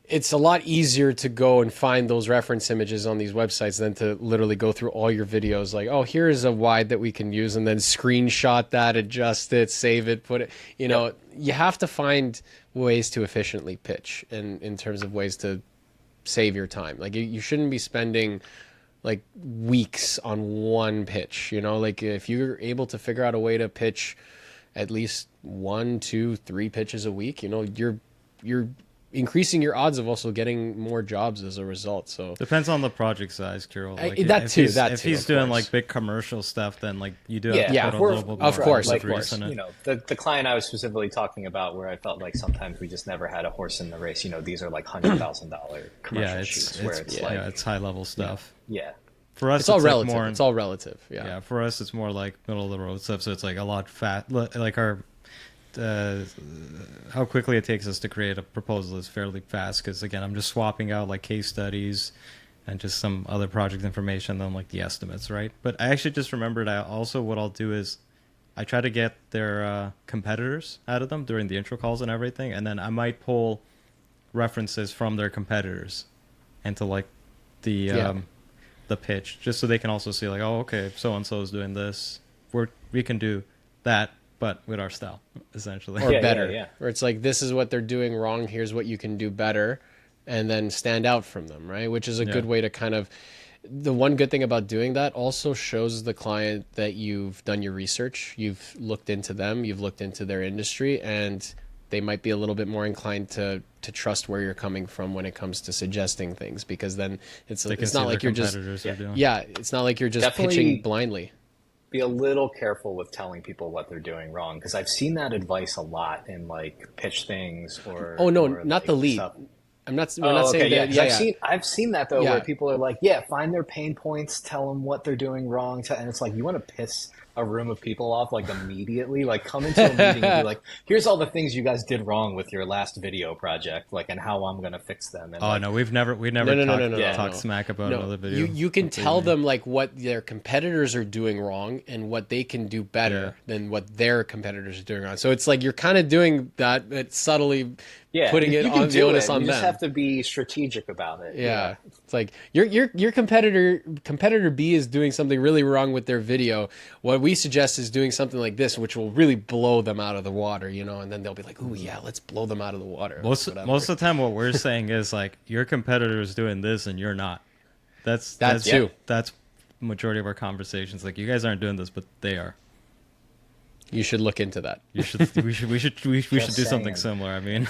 It's a lot easier to go and find those reference images on these websites than to literally go through all your videos like, oh, here's a wide that we can use, and then screenshot that, adjust it, save it, put it, you know, you have to find ways to efficiently pitch in terms of ways to save your time. Like, you shouldn't be spending like weeks on one pitch. Like if you're able to figure out a way to pitch at least 1, 2, 3 pitches a week, you're increasing your odds of also getting more jobs as a result. So depends on the project size, Kirill. Like if he's doing like big commercial stuff, then like you do have to put a we're- little bit more of course, of The client I was specifically talking about, where I felt like sometimes we just never had a horse in the race. These are like $100,000 commercial shoots where it's high level stuff. Yeah. For us, it's all like relative. more, it's all relative. Yeah. Yeah. For us, it's more like middle of the road stuff. So it's like a lot fat. Like our how quickly it takes us to create a proposal is fairly fast, because again, I'm just swapping out like case studies and just some other project information, then like the estimates, right? But I actually just remembered, what I'll do is I try to get their competitors out of them during the intro calls and everything, and then I might pull references from their competitors into like the pitch, just so they can also see like, oh, okay, so and so is doing this, we can do that, but with our style, essentially. Or better. Or it's like, this is what they're doing wrong, here's what you can do better, and then stand out from them, right? Which is a good way to kind of... The one good thing about doing that also shows the client that you've done your research, you've looked into them, you've looked into their industry, and they might be a little bit more inclined to trust where you're coming from when it comes to suggesting things, because then it's not like you're just... it's not like you're just pitching blindly. Be a little careful with telling people what they're doing wrong, because I've seen that advice a lot in like pitch things or... Oh, no, or not like the lead. Stuff. We're not saying that. I've seen that though, where people are like, find their pain points, tell them what they're doing wrong, and it's like, you want to piss a room of people off like immediately, like come into a meeting and be like, here's all the things you guys did wrong with your last video project, like, and how I'm going to fix them. And no, we've never talked smack about another video. You can tell them like what their competitors are doing wrong and what they can do better than what their competitors are doing wrong. So it's like you're kind of doing that, but subtly putting it on the onus on them. You just have to be strategic about it. Yeah. It's like your competitor B is doing something really wrong with their video. What we suggest is doing something like this, which will really blow them out of the water, and then they'll be like, "Oh yeah, let's blow them out of the water." Most of the time, what we're saying is like, your competitor is doing this and you're not. That's too. That's majority of our conversations. Like, you guys aren't doing this, but they are. You should look into that. We should do something similar. I mean,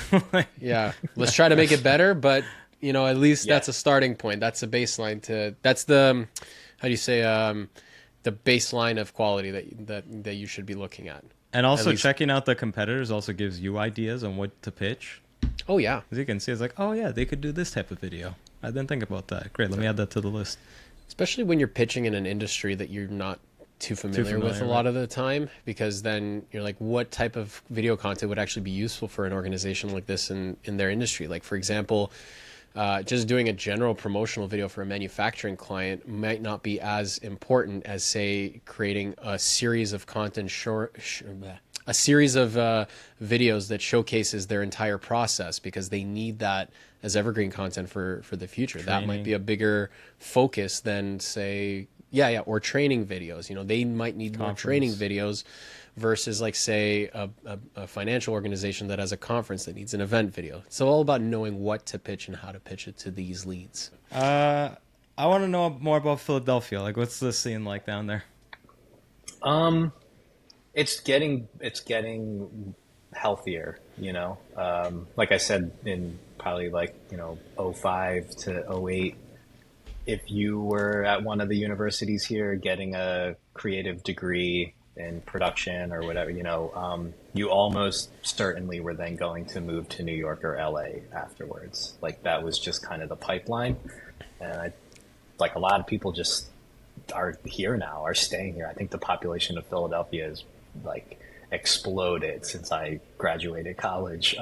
yeah, let's try to make it better, but at least that's a starting point. That's a baseline that's the, how do you say, the baseline of quality that you should be looking at. And also checking out the competitors also gives you ideas on what to pitch. Oh yeah. As you can see, it's like, oh yeah, they could do this type of video. I didn't think about that. Great, let me add that to the list. Especially when you're pitching in an industry that you're not too familiar with a lot of the time, because then you're like, what type of video content would actually be useful for an organization like this in their industry? Like, for example, just doing a general promotional video for a manufacturing client might not be as important as, say, creating a series of a series of videos that showcases their entire process, because they need that as evergreen content for the future. Training. That might be a bigger focus than, say, or training videos. They might need more training videos versus, like, say, a financial organization that has a conference that needs an event video. It's all about knowing what to pitch and how to pitch it to these leads. I want to know more about Philadelphia. Like, what's the scene like down there? It's getting healthier, like I said, in probably like, 05 to 08, if you were at one of the universities here getting a creative degree in production or whatever, you almost certainly were then going to move to New York or LA afterwards. Like, that was just kind of the pipeline. And a lot of people just are here now, are staying here. I think the population of Philadelphia is like exploded since I graduated college.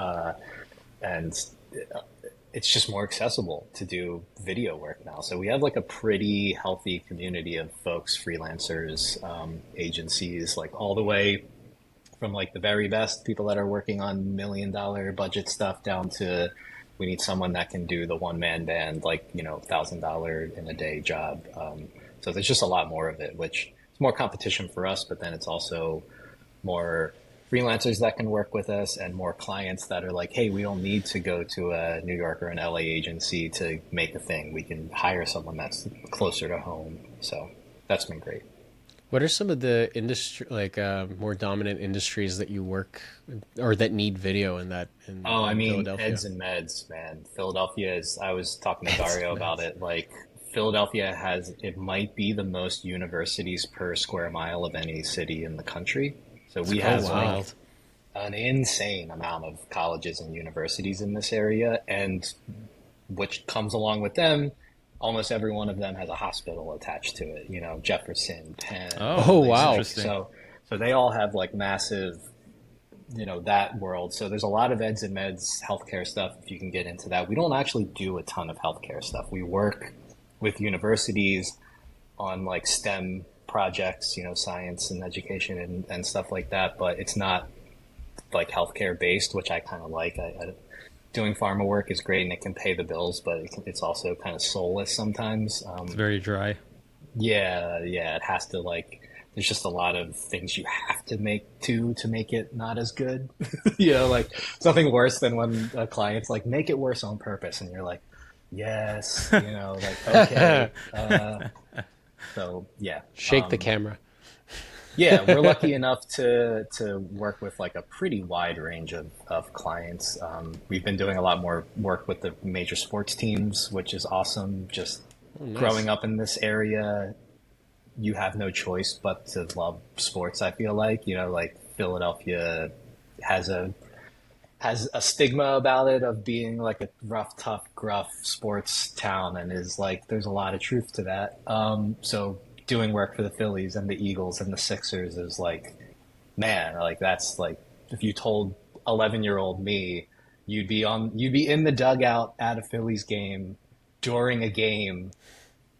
And it's just more accessible to do video work now. So we have like a pretty healthy community of folks, freelancers, agencies, like all the way from like the very best people that are working on $1 million budget stuff down to, we need someone that can do the one-man band, like, $1,000 in a day job. So there's just a lot more of it, which is more competition for us, but then it's also more freelancers that can work with us and more clients that are like, hey, we don't need to go to a New York or an LA agency to make a thing. We can hire someone that's closer to home. So that's been great. What are some of the industry, like more dominant industries that you work or that need video in Oh, I mean, Philadelphia? eds and meds, man. Philadelphia is, I was talking to Dario about it. Like, Philadelphia has, it might be the most universities per square mile of any city in the country. So we have like an insane amount of colleges and universities in this area, and which comes along with them, almost every one of them has a hospital attached to it. You know, Jefferson, Penn. Oh, wow. Interesting. So they all have like massive, you know, that world. So there's a lot of eds and meds, healthcare stuff, if you can get into that. We don't actually do a ton of healthcare stuff. We work with universities on like STEM projects, you know, science and education and stuff like that, but it's not like healthcare based, which I kind of like. Doing pharma work is great and it can pay the bills, but it's also kind of soulless sometimes. It's very dry. Yeah, it has to like, there's just a lot of things you have to make it not as good. You know, like something worse than when a client's like, make it worse on purpose. And you're like, yes, you know, like, okay. So yeah. Shake the camera. Yeah, we're lucky enough to work with like a pretty wide range of clients. We've been doing a lot more work with the major sports teams, which is awesome. Just growing up in this area, you have no choice but to love sports, I feel like. You know, like Philadelphia has a stigma about it of being like a rough, tough, gruff sports town, and is like, there's a lot of truth to that. So doing work for the Phillies and the Eagles and the Sixers is like, man, like that's like, if you told 11-year-old me you'd be in the dugout at a Phillies game during a game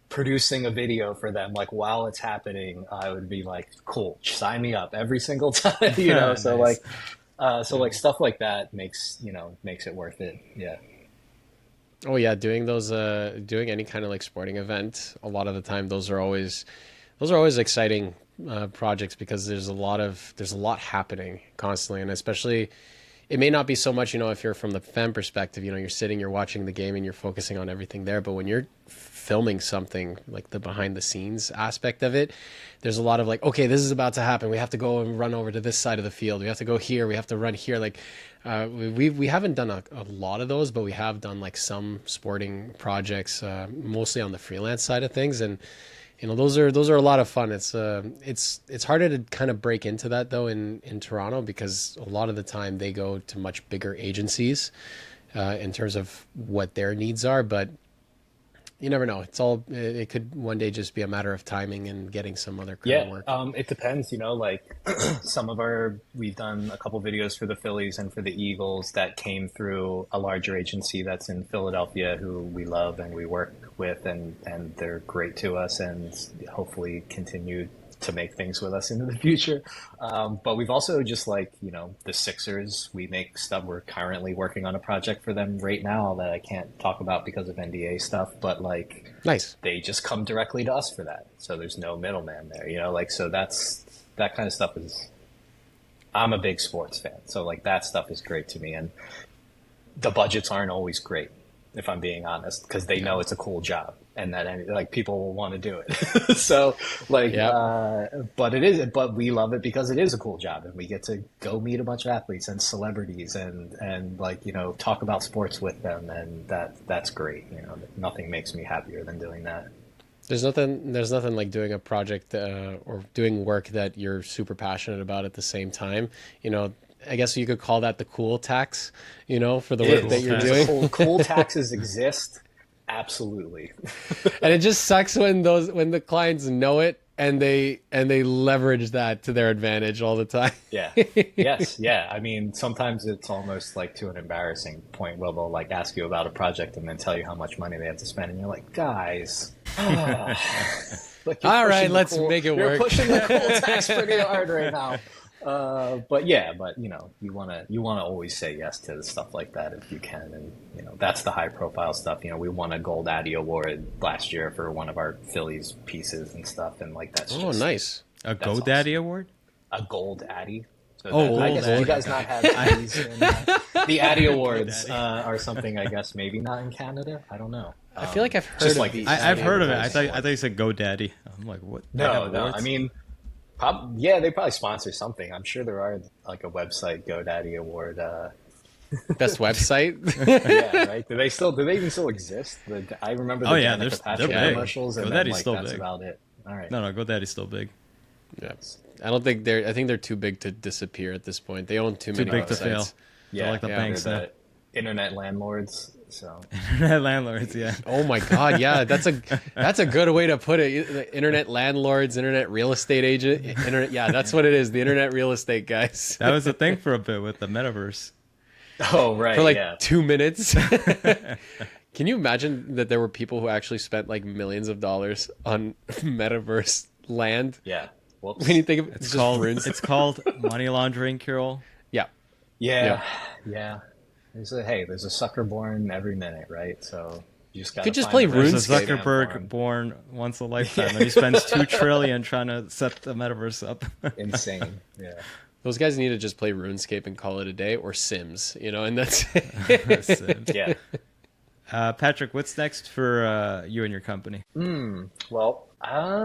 producing a video for them, like while it's happening, I would be like, cool, sign me up every single time, you know. So Nice. like stuff like that makes it worth it. Yeah. Oh yeah, doing those doing any kind of like sporting event, a lot of the time those are always exciting projects because there's a lot happening constantly, and especially it may not be so much, you know, if you're from the fan perspective, you know, you're watching the game and you're focusing on everything there, but when you're filming something, like the behind the scenes aspect of it, there's a lot of like, okay, this is about to happen, we have to go and run over to this side of the field, we have to go here, we have to run here, like we haven't done a lot of those, but we have done like some sporting projects, mostly on the freelance side of things, and you know, those are a lot of fun. It's harder to kind of break into that though in Toronto, because a lot of the time they go to much bigger agencies in terms of what their needs are, but you never know. It could one day just be a matter of timing and getting some other kind of work. It depends, you know, like we've done a couple videos for the Phillies and for the Eagles that came through a larger agency that's in Philadelphia who we love and we work with, and they're great to us and hopefully continue to make things with us into the future. But we've also just like, you know, the Sixers, we make stuff. We're currently working on a project for them right now that I can't talk about because of NDA stuff, but like, Nice. they just come directly to us for that. So there's no middleman there, you know, like, so that kind of stuff I'm a big sports fan. So like that stuff is great to me. And the budgets aren't always great, if I'm being honest, because they know it's a cool job and that like people will want to do it. So like, but we love it because it is a cool job and we get to go meet a bunch of athletes and celebrities and like, you know, talk about sports with them. And that's great. You know, nothing makes me happier than doing that. There's nothing like doing a project or doing work that you're super passionate about at the same time. You know, I guess you could call that the cool tax, you know, for the work that you're doing. Cool taxes exist. Absolutely. And it just sucks when the clients know it and they leverage that to their advantage all the time. Yeah. Yes. Yeah. I mean, sometimes it's almost like to an embarrassing point where they'll like ask you about a project and then tell you how much money they have to spend. And you're like, guys, like all right, let's make it work. You're pushing the cool tax pretty hard right now. But you know, you want to always say yes to the stuff like that if you can. And, you know, that's the high profile stuff. You know, we won a Gold Addy award last year for one of our Phillies pieces and stuff. And like, that's nice. A GoDaddy award? A Gold Addy. So Oh, I guess GoDaddy. you guys not have these in, the Addy Awards are something, I guess, maybe not in Canada. I don't know. I feel like I've heard just of like these. I've heard of it. Awards. I thought you said GoDaddy. I'm like, what? They No, have no. awards? I mean, yeah, they probably sponsor something. I'm sure there are like a website GoDaddy Award. Best website. Yeah, right. Do they even still exist? I remember the Oh, yeah, Danica they're Patrick big. commercials, and GoDaddy's then, like, still that's big. about it. All right. No, GoDaddy's still big. Yeah. I don't think they're. I think they're too big to disappear at this point. They own too Too many big to websites. fail. Yeah, They're like the yeah, banks now. they're the internet landlords. So Landlords, yeah. Oh my God! Yeah, that's a good way to put it. Internet landlords, internet real estate agent, internet. Yeah, that's what it is. The internet real estate guys. That was the thing for a bit with the metaverse. oh right, For like yeah. 2 minutes. Can you imagine that there were people who actually spent like millions of dollars on metaverse land? Yeah. Whoops. When you think of it, It's just called runes. it's called money laundering, Carol. Yeah. Yeah. There's a sucker born every minute, right? So you just got Could just play There's a RuneScape. Zuckerberg born once a lifetime, and he spends $2 trillion trying to set the metaverse up. Insane. Yeah. Those guys need to just play RuneScape and call it a day, or Sims, and that's it. Yeah. Patrick, what's next for you and your company? Well, I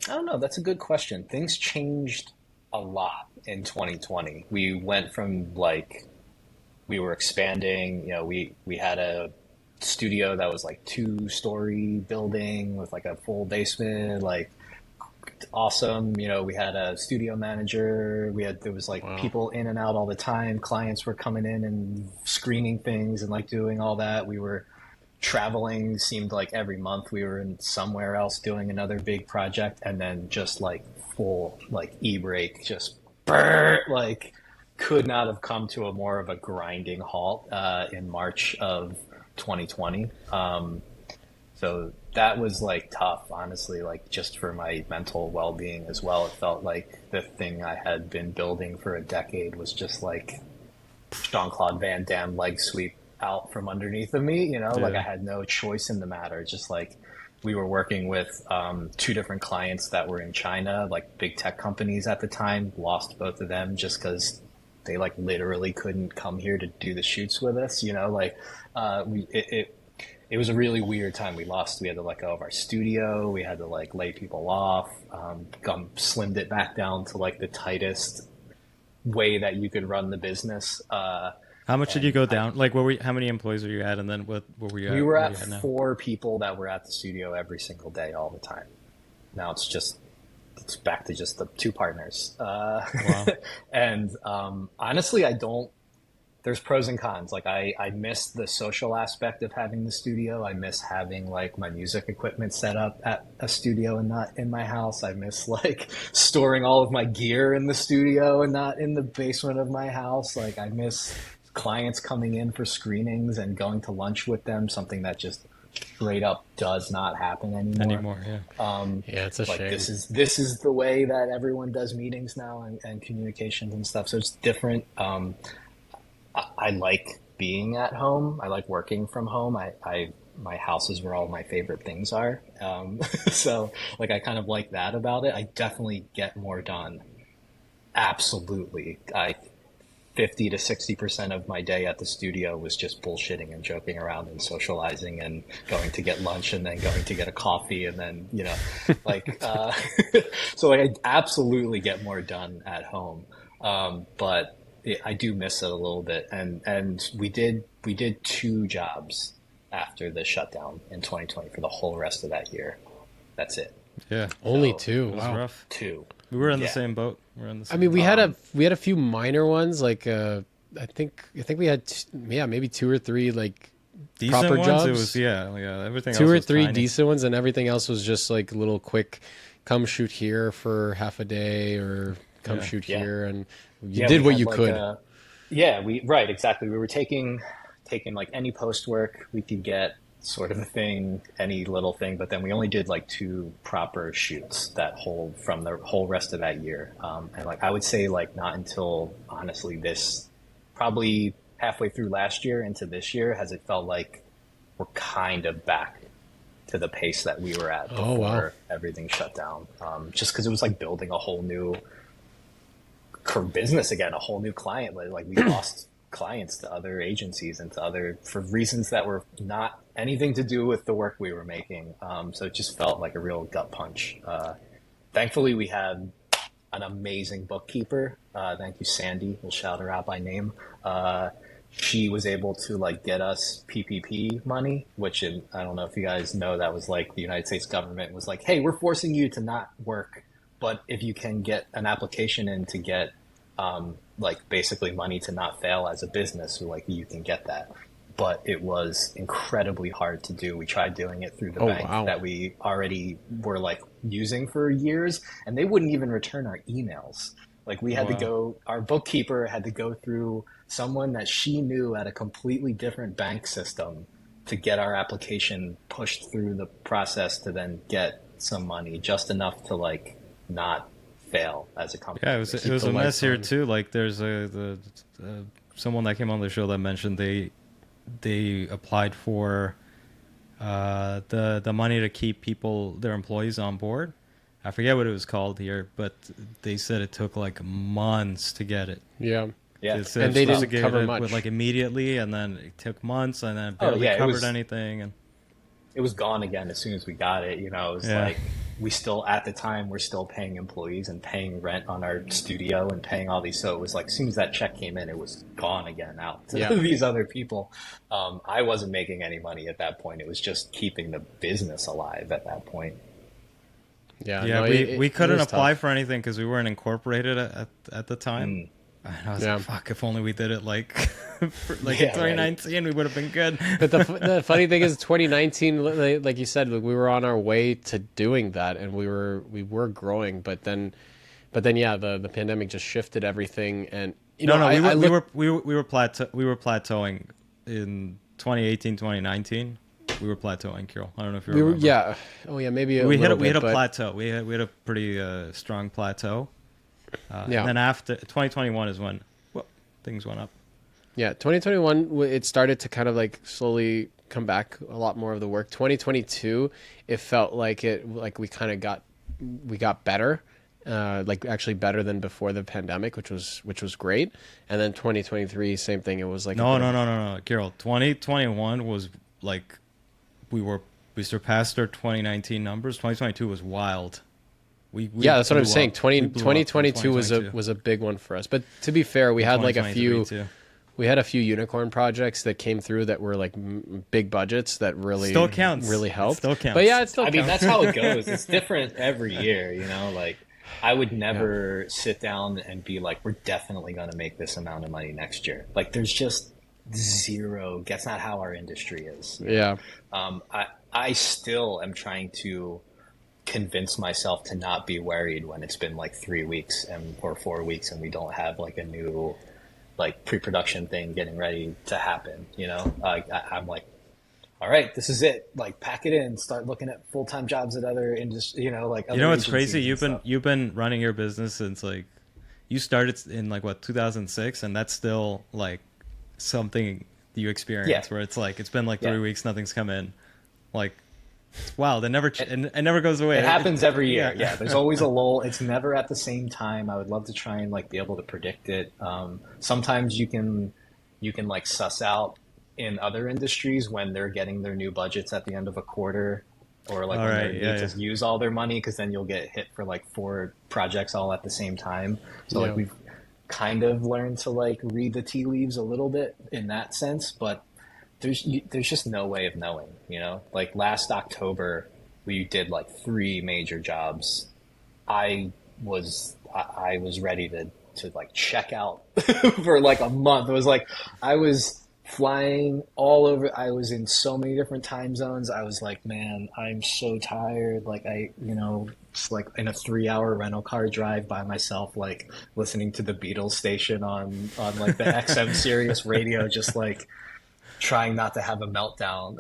don't know. That's a good question. Things changed a lot in 2020. We went from we were expanding. We had a studio that was like 2-story building with like a full basement, like awesome. We had a studio manager. There was like people in and out all the time. Clients were coming in and screening things and like doing all that. We were traveling, seemed like every month we were in somewhere else doing another big project, and then just like full like e-brake, just like could not have come to a more of a grinding halt in March of 2020. So that was like tough, honestly, like just for my mental well-being as well. It felt like the thing I had been building for a decade was just like Jean-Claude Van Damme leg sweep out from underneath of me, like I had no choice in the matter. Just like we were working with 2 different clients that were in China, like big tech companies at the time, lost both of them just because they like literally couldn't come here to do the shoots with us, it was a really weird time. We had to let go of our studio. We had to like lay people off, slimmed it back down to like the tightest way that you could run the business. How much did you go down? Like, how many employees were you at, and then what were you at? We were what at are you now? 4 people that were at the studio every single day, all the time. Now it's back to just the 2 partners. Wow. And honestly, there's pros and cons. Like I miss the social aspect of having the studio. I miss having like my music equipment set up at a studio and not in my house. I miss like storing all of my gear in the studio and not in the basement of my house. Like I miss clients coming in for screenings and going to lunch with them, something that just straight up does not happen anymore. Yeah, it's a like shame. This is the way that everyone does meetings now and communications and stuff. So it's different. I like being at home. I like working from home. My house is where all my favorite things are. So like I kind of like that about it. I definitely get more done. Absolutely. 50 to 60% of my day at the studio was just bullshitting and joking around and socializing and going to get lunch and then going to get a coffee and then, so like I absolutely get more done at home. But I do miss it a little bit. And we did 2 jobs after the shutdown in 2020 for the whole rest of that year. That's it. Yeah. Only 2. It was Wow. rough. 2. We were in the Yeah. same boat. We were in the same I mean, we boat. had a few minor ones, like I think we had maybe 2 or 3 like decent proper ones. jobs. It was everything. 2 else or was 3 tiny. decent ones, and everything else was just like little quick, come shoot here for half a day or come Yeah. shoot Yeah. here, and you Yeah, did we what had, you like, could. right, exactly. We were taking like any post work we could get, sort of a thing, any little thing, but then we only did like 2 proper shoots from the whole rest of that year. And like I would say like not until honestly this probably halfway through last year into this year has it felt like we're kind of back to the pace that we were at before Oh, wow. everything shut down. Just because it was like building a whole new business again, a whole new client. Like we lost clients to other agencies and to other, for reasons that were not anything to do with the work we were making. So it just felt like a real gut punch. Thankfully, we had an amazing bookkeeper. Thank you, Sandy. We'll shout her out by name. She was able to like get us PPP money, which I don't know if you guys know, that was like the United States government was like, hey, we're forcing you to not work, but if you can get an application in to get like basically money to not fail as a business, so like you can get that. But it was incredibly hard to do. We tried doing it through the bank that we already were like using for years, and they wouldn't even return our emails. Like we had to go, our bookkeeper had to go through someone that she knew at a completely different bank system to get our application pushed through the process to then get some money, just enough to like not fail as a company. Yeah, it was a mess here too. Like there's someone that came on the show that mentioned they applied for the money to keep their employees on board. I forget what it was called here, but they said it took like months to get it. Yeah. And they didn't cover much. With like immediately, and then it took months, and then barely covered anything. And it was gone again as soon as we got it. You know, it was like we still, at the time, we're still paying employees and paying rent on our studio and paying all these. So it was like, as soon as that check came in, it was gone again out to these other people. I wasn't making any money at that point. It was just keeping the business alive at that point. We couldn't apply for anything because we weren't incorporated at the time. And I was like, fuck, if only we did it like in 2019, we would have been good. But the funny thing is 2019, like you said, like we were on our way to doing that, and we were growing, but then the pandemic just shifted everything. And we were plateauing in 2018, 2019. We were plateauing, Kirill. I don't know if you remember. Maybe we hit a plateau. We had a pretty strong plateau. And then after 2021 is when things went up. Yeah, 2021 it started to kind of like slowly come back, a lot more of the work. 2022 it felt like we kind of got better, like actually better than before the pandemic, which was great. And then 2023 same thing. It was like no, Kirill. 2021 was like we surpassed our 2019 numbers. 2022 was wild. That's what I'm saying. 2022 was a big one for us. But to be fair, we had like a few unicorn projects that came through that were like big budgets that really really helped. Still counts. But it still counts. I mean, that's how it goes. It's different every year, you know, like I would never sit down and be like, we're definitely going to make this amount of money next year. Like there's just zero. That's not how our industry is. Yeah. I still am trying to convince myself to not be worried when it's been like 3 weeks or 4 weeks and we don't have like a new like pre-production thing getting ready to happen, you know. I'm like, all right, this is it, like pack it in, start looking at full-time jobs at other industry, you know, like other, you know what's crazy, you've been running your business since like you started in like 2006, and that's still like something you experience where it's like it's been like 3 weeks, nothing's come in. Like wow, it never goes away. It happens every year. Yeah, there's always a lull. It's never at the same time. I would love to try and like be able to predict it. Sometimes you can like suss out in other industries when they're getting their new budgets at the end of a quarter, or like when they need to use all their money, because then you'll get hit for like 4 projects all at the same time. So like we've kind of learned to like read the tea leaves a little bit in that sense, but there's just no way of knowing, you know. Like last October, we did like 3 major jobs. I was ready to like check out for like a month. It was like I was flying all over. I was in so many different time zones. I was like, man, I'm so tired. Like just like in a 3-hour rental car drive by myself, like listening to the Beatles station on like the XM Sirius radio, just like trying not to have a meltdown.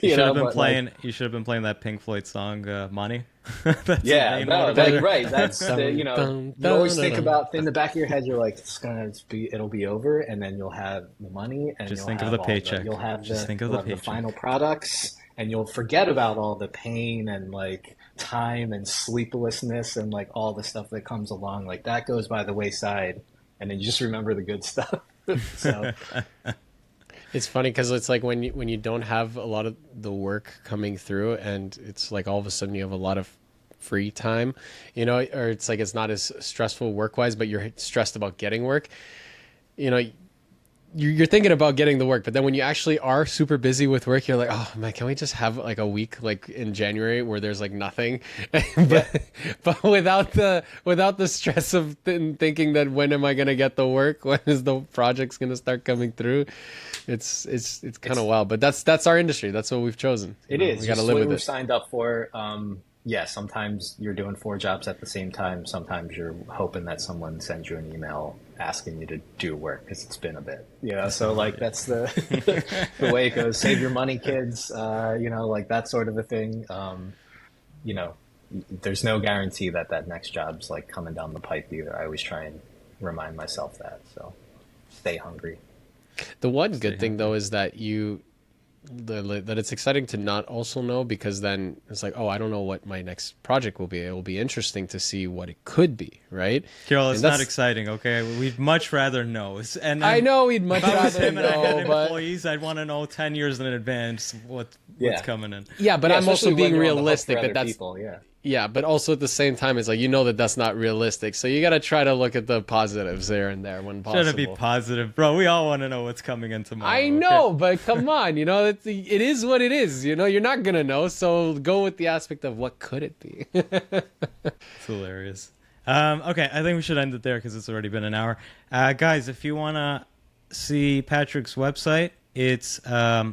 You should have been playing that Pink Floyd song, Money. That's right. That's you always think about in the back of your head. You're like, it'll be over, and then you'll have the money, and just think of the paycheck. You'll have the final products, and you'll forget about all the pain and like time and sleeplessness and like all the stuff that comes along, like that goes by the wayside, and then you just remember the good stuff. So It's funny because it's like when you don't have a lot of the work coming through, and it's like all of a sudden you have a lot of free time, or it's like it's not as stressful work wise, but you're stressed about getting work. You're thinking about getting the work, but then when you actually are super busy with work, you're like, oh man, can we just have like a week like in January where there's like nothing, but without the stress of thinking that when am I gonna get the work, when is the project's gonna start coming through. It's kind of wild, but that's our industry. That's what we've chosen. It is. We got to live with we've it. signed up for. Yeah, sometimes you're doing 4 jobs at the same time. Sometimes you're hoping that someone sends you an email asking you to do work because it's been a bit. So like that's the the way it goes. Save your money, kids. Like that sort of a thing. There's no guarantee that next job's like coming down the pipe either. I always try and remind myself that. So stay hungry. The one good thing though is that that it's exciting to not also know, because then it's like, oh, I don't know what my next project will be. It will be interesting to see what it could be, right? Carol, it's not exciting, okay? We'd much rather know. And I know we'd much if I was rather him and I had know, but employees, I'd want to know 10 years in advance what's coming in. yeah, but I'm also especially when being you're on the hook realistic for that other that's people, yeah. Yeah, but also at the same time, it's like, that's not realistic. So you got to try to look at the positives there and there when possible. Trying to be positive, bro. We all want to know what's coming in tomorrow. I know, but come on, it is what it is. You're not going to know. So go with the aspect of what could it be. It's hilarious. Okay, I think we should end it there because it's already been an hour. Guys, if you want to see Patrick's website, it's lvlr.tv.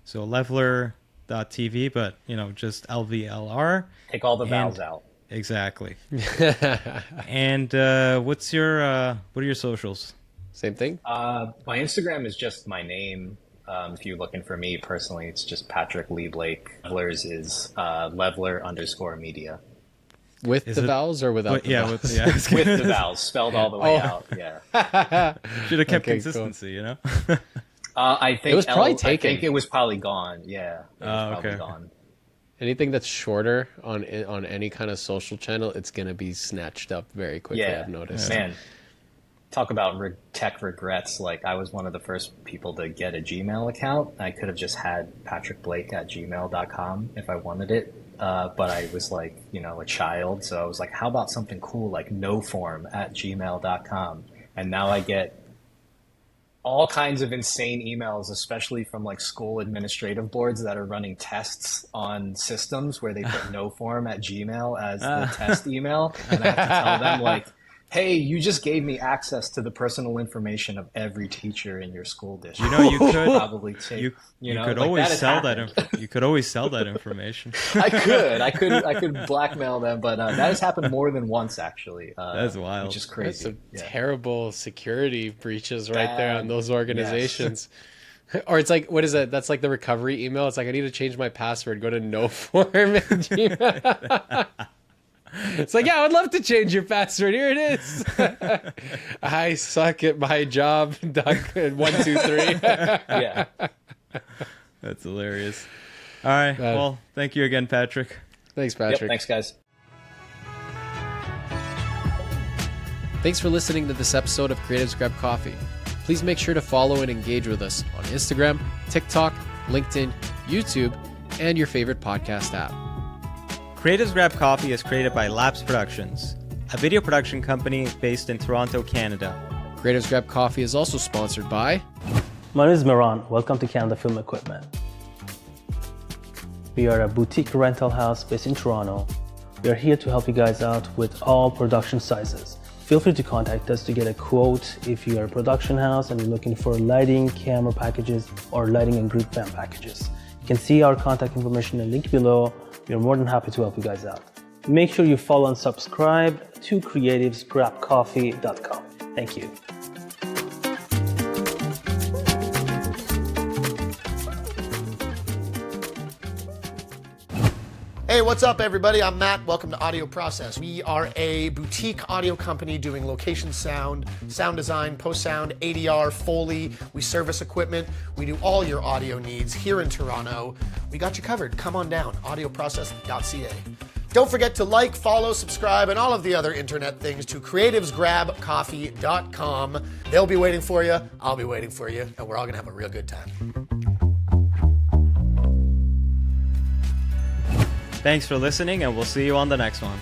So leveler.tv, but just LVLR. Take all the vowels out. Exactly. And what are your socials? Same thing. My Instagram is just my name. If you're looking for me personally, it's just Patrick Lee Blake. Levelers is leveler_media. With the vowels or without the vowels? With the vowels, spelled all the way out. Yeah. Should have kept consistency, I think it was probably taken. I think it was probably gone. Yeah. Okay. Gone. Anything that's shorter on any kind of social channel, it's gonna be snatched up very quickly. Yeah. I've noticed. Man, talk about tech regrets. Like I was one of the first people to get a Gmail account. I could have just had patrickblake@gmail.com if I wanted it. But I was like, a child. So I was like, how about something cool like noform@gmail.com? And now I get all kinds of insane emails, especially from like school administrative boards that are running tests on systems where they put noform@gmail as the test email. And I have to tell them like, hey, you just gave me access to the personal information of every teacher in your school district. You could probably take. You could always sell that. You could always sell that information. I could blackmail them, but that has happened more than once actually. That's wild. Which is crazy. That's terrible security breaches right there on those organizations. Yes. Or it's like, what is it? That's like the recovery email. It's like, I need to change my password. Go to noform. It's like, yeah, I would love to change your password. Here it is. I suck at my job. 1, 2, 3. Yeah. That's hilarious. All right. Well, thank you again, Patrick. Thanks, Patrick. Yep, thanks, guys. Thanks for listening to this episode of Creatives Grab Coffee. Please make sure to follow and engage with us on Instagram, TikTok, LinkedIn, YouTube, and your favorite podcast app. Creatives Grab Coffee is created by Labs Productions, a video production company based in Toronto, Canada. Creatives Grab Coffee is also sponsored by... My name is Miran. Welcome to Canada Film Equipment. We are a boutique rental house based in Toronto. We are here to help you guys out with all production sizes. Feel free to contact us to get a quote if you are a production house and you're looking for lighting, camera packages, or lighting and group fan packages. You can see our contact information in the link below. We are more than happy to help you guys out. Make sure you follow and subscribe to creativesgrabcoffee.com. Thank you. Hey Hey, what's up, everybody? I'm Matt. Welcome to Audio Process. We are a boutique audio company doing location sound, sound design, post-sound, ADR, Foley. We service equipment. We do all your audio needs here in Toronto. We got you covered. Come on down, audioprocess.ca. Don't forget to like, follow, subscribe, and all of the other internet things to creativesgrabcoffee.com. They'll be waiting for you. I'll be waiting for you, and we're all going to have a real good time. Thanks for listening, and we'll see you on the next one.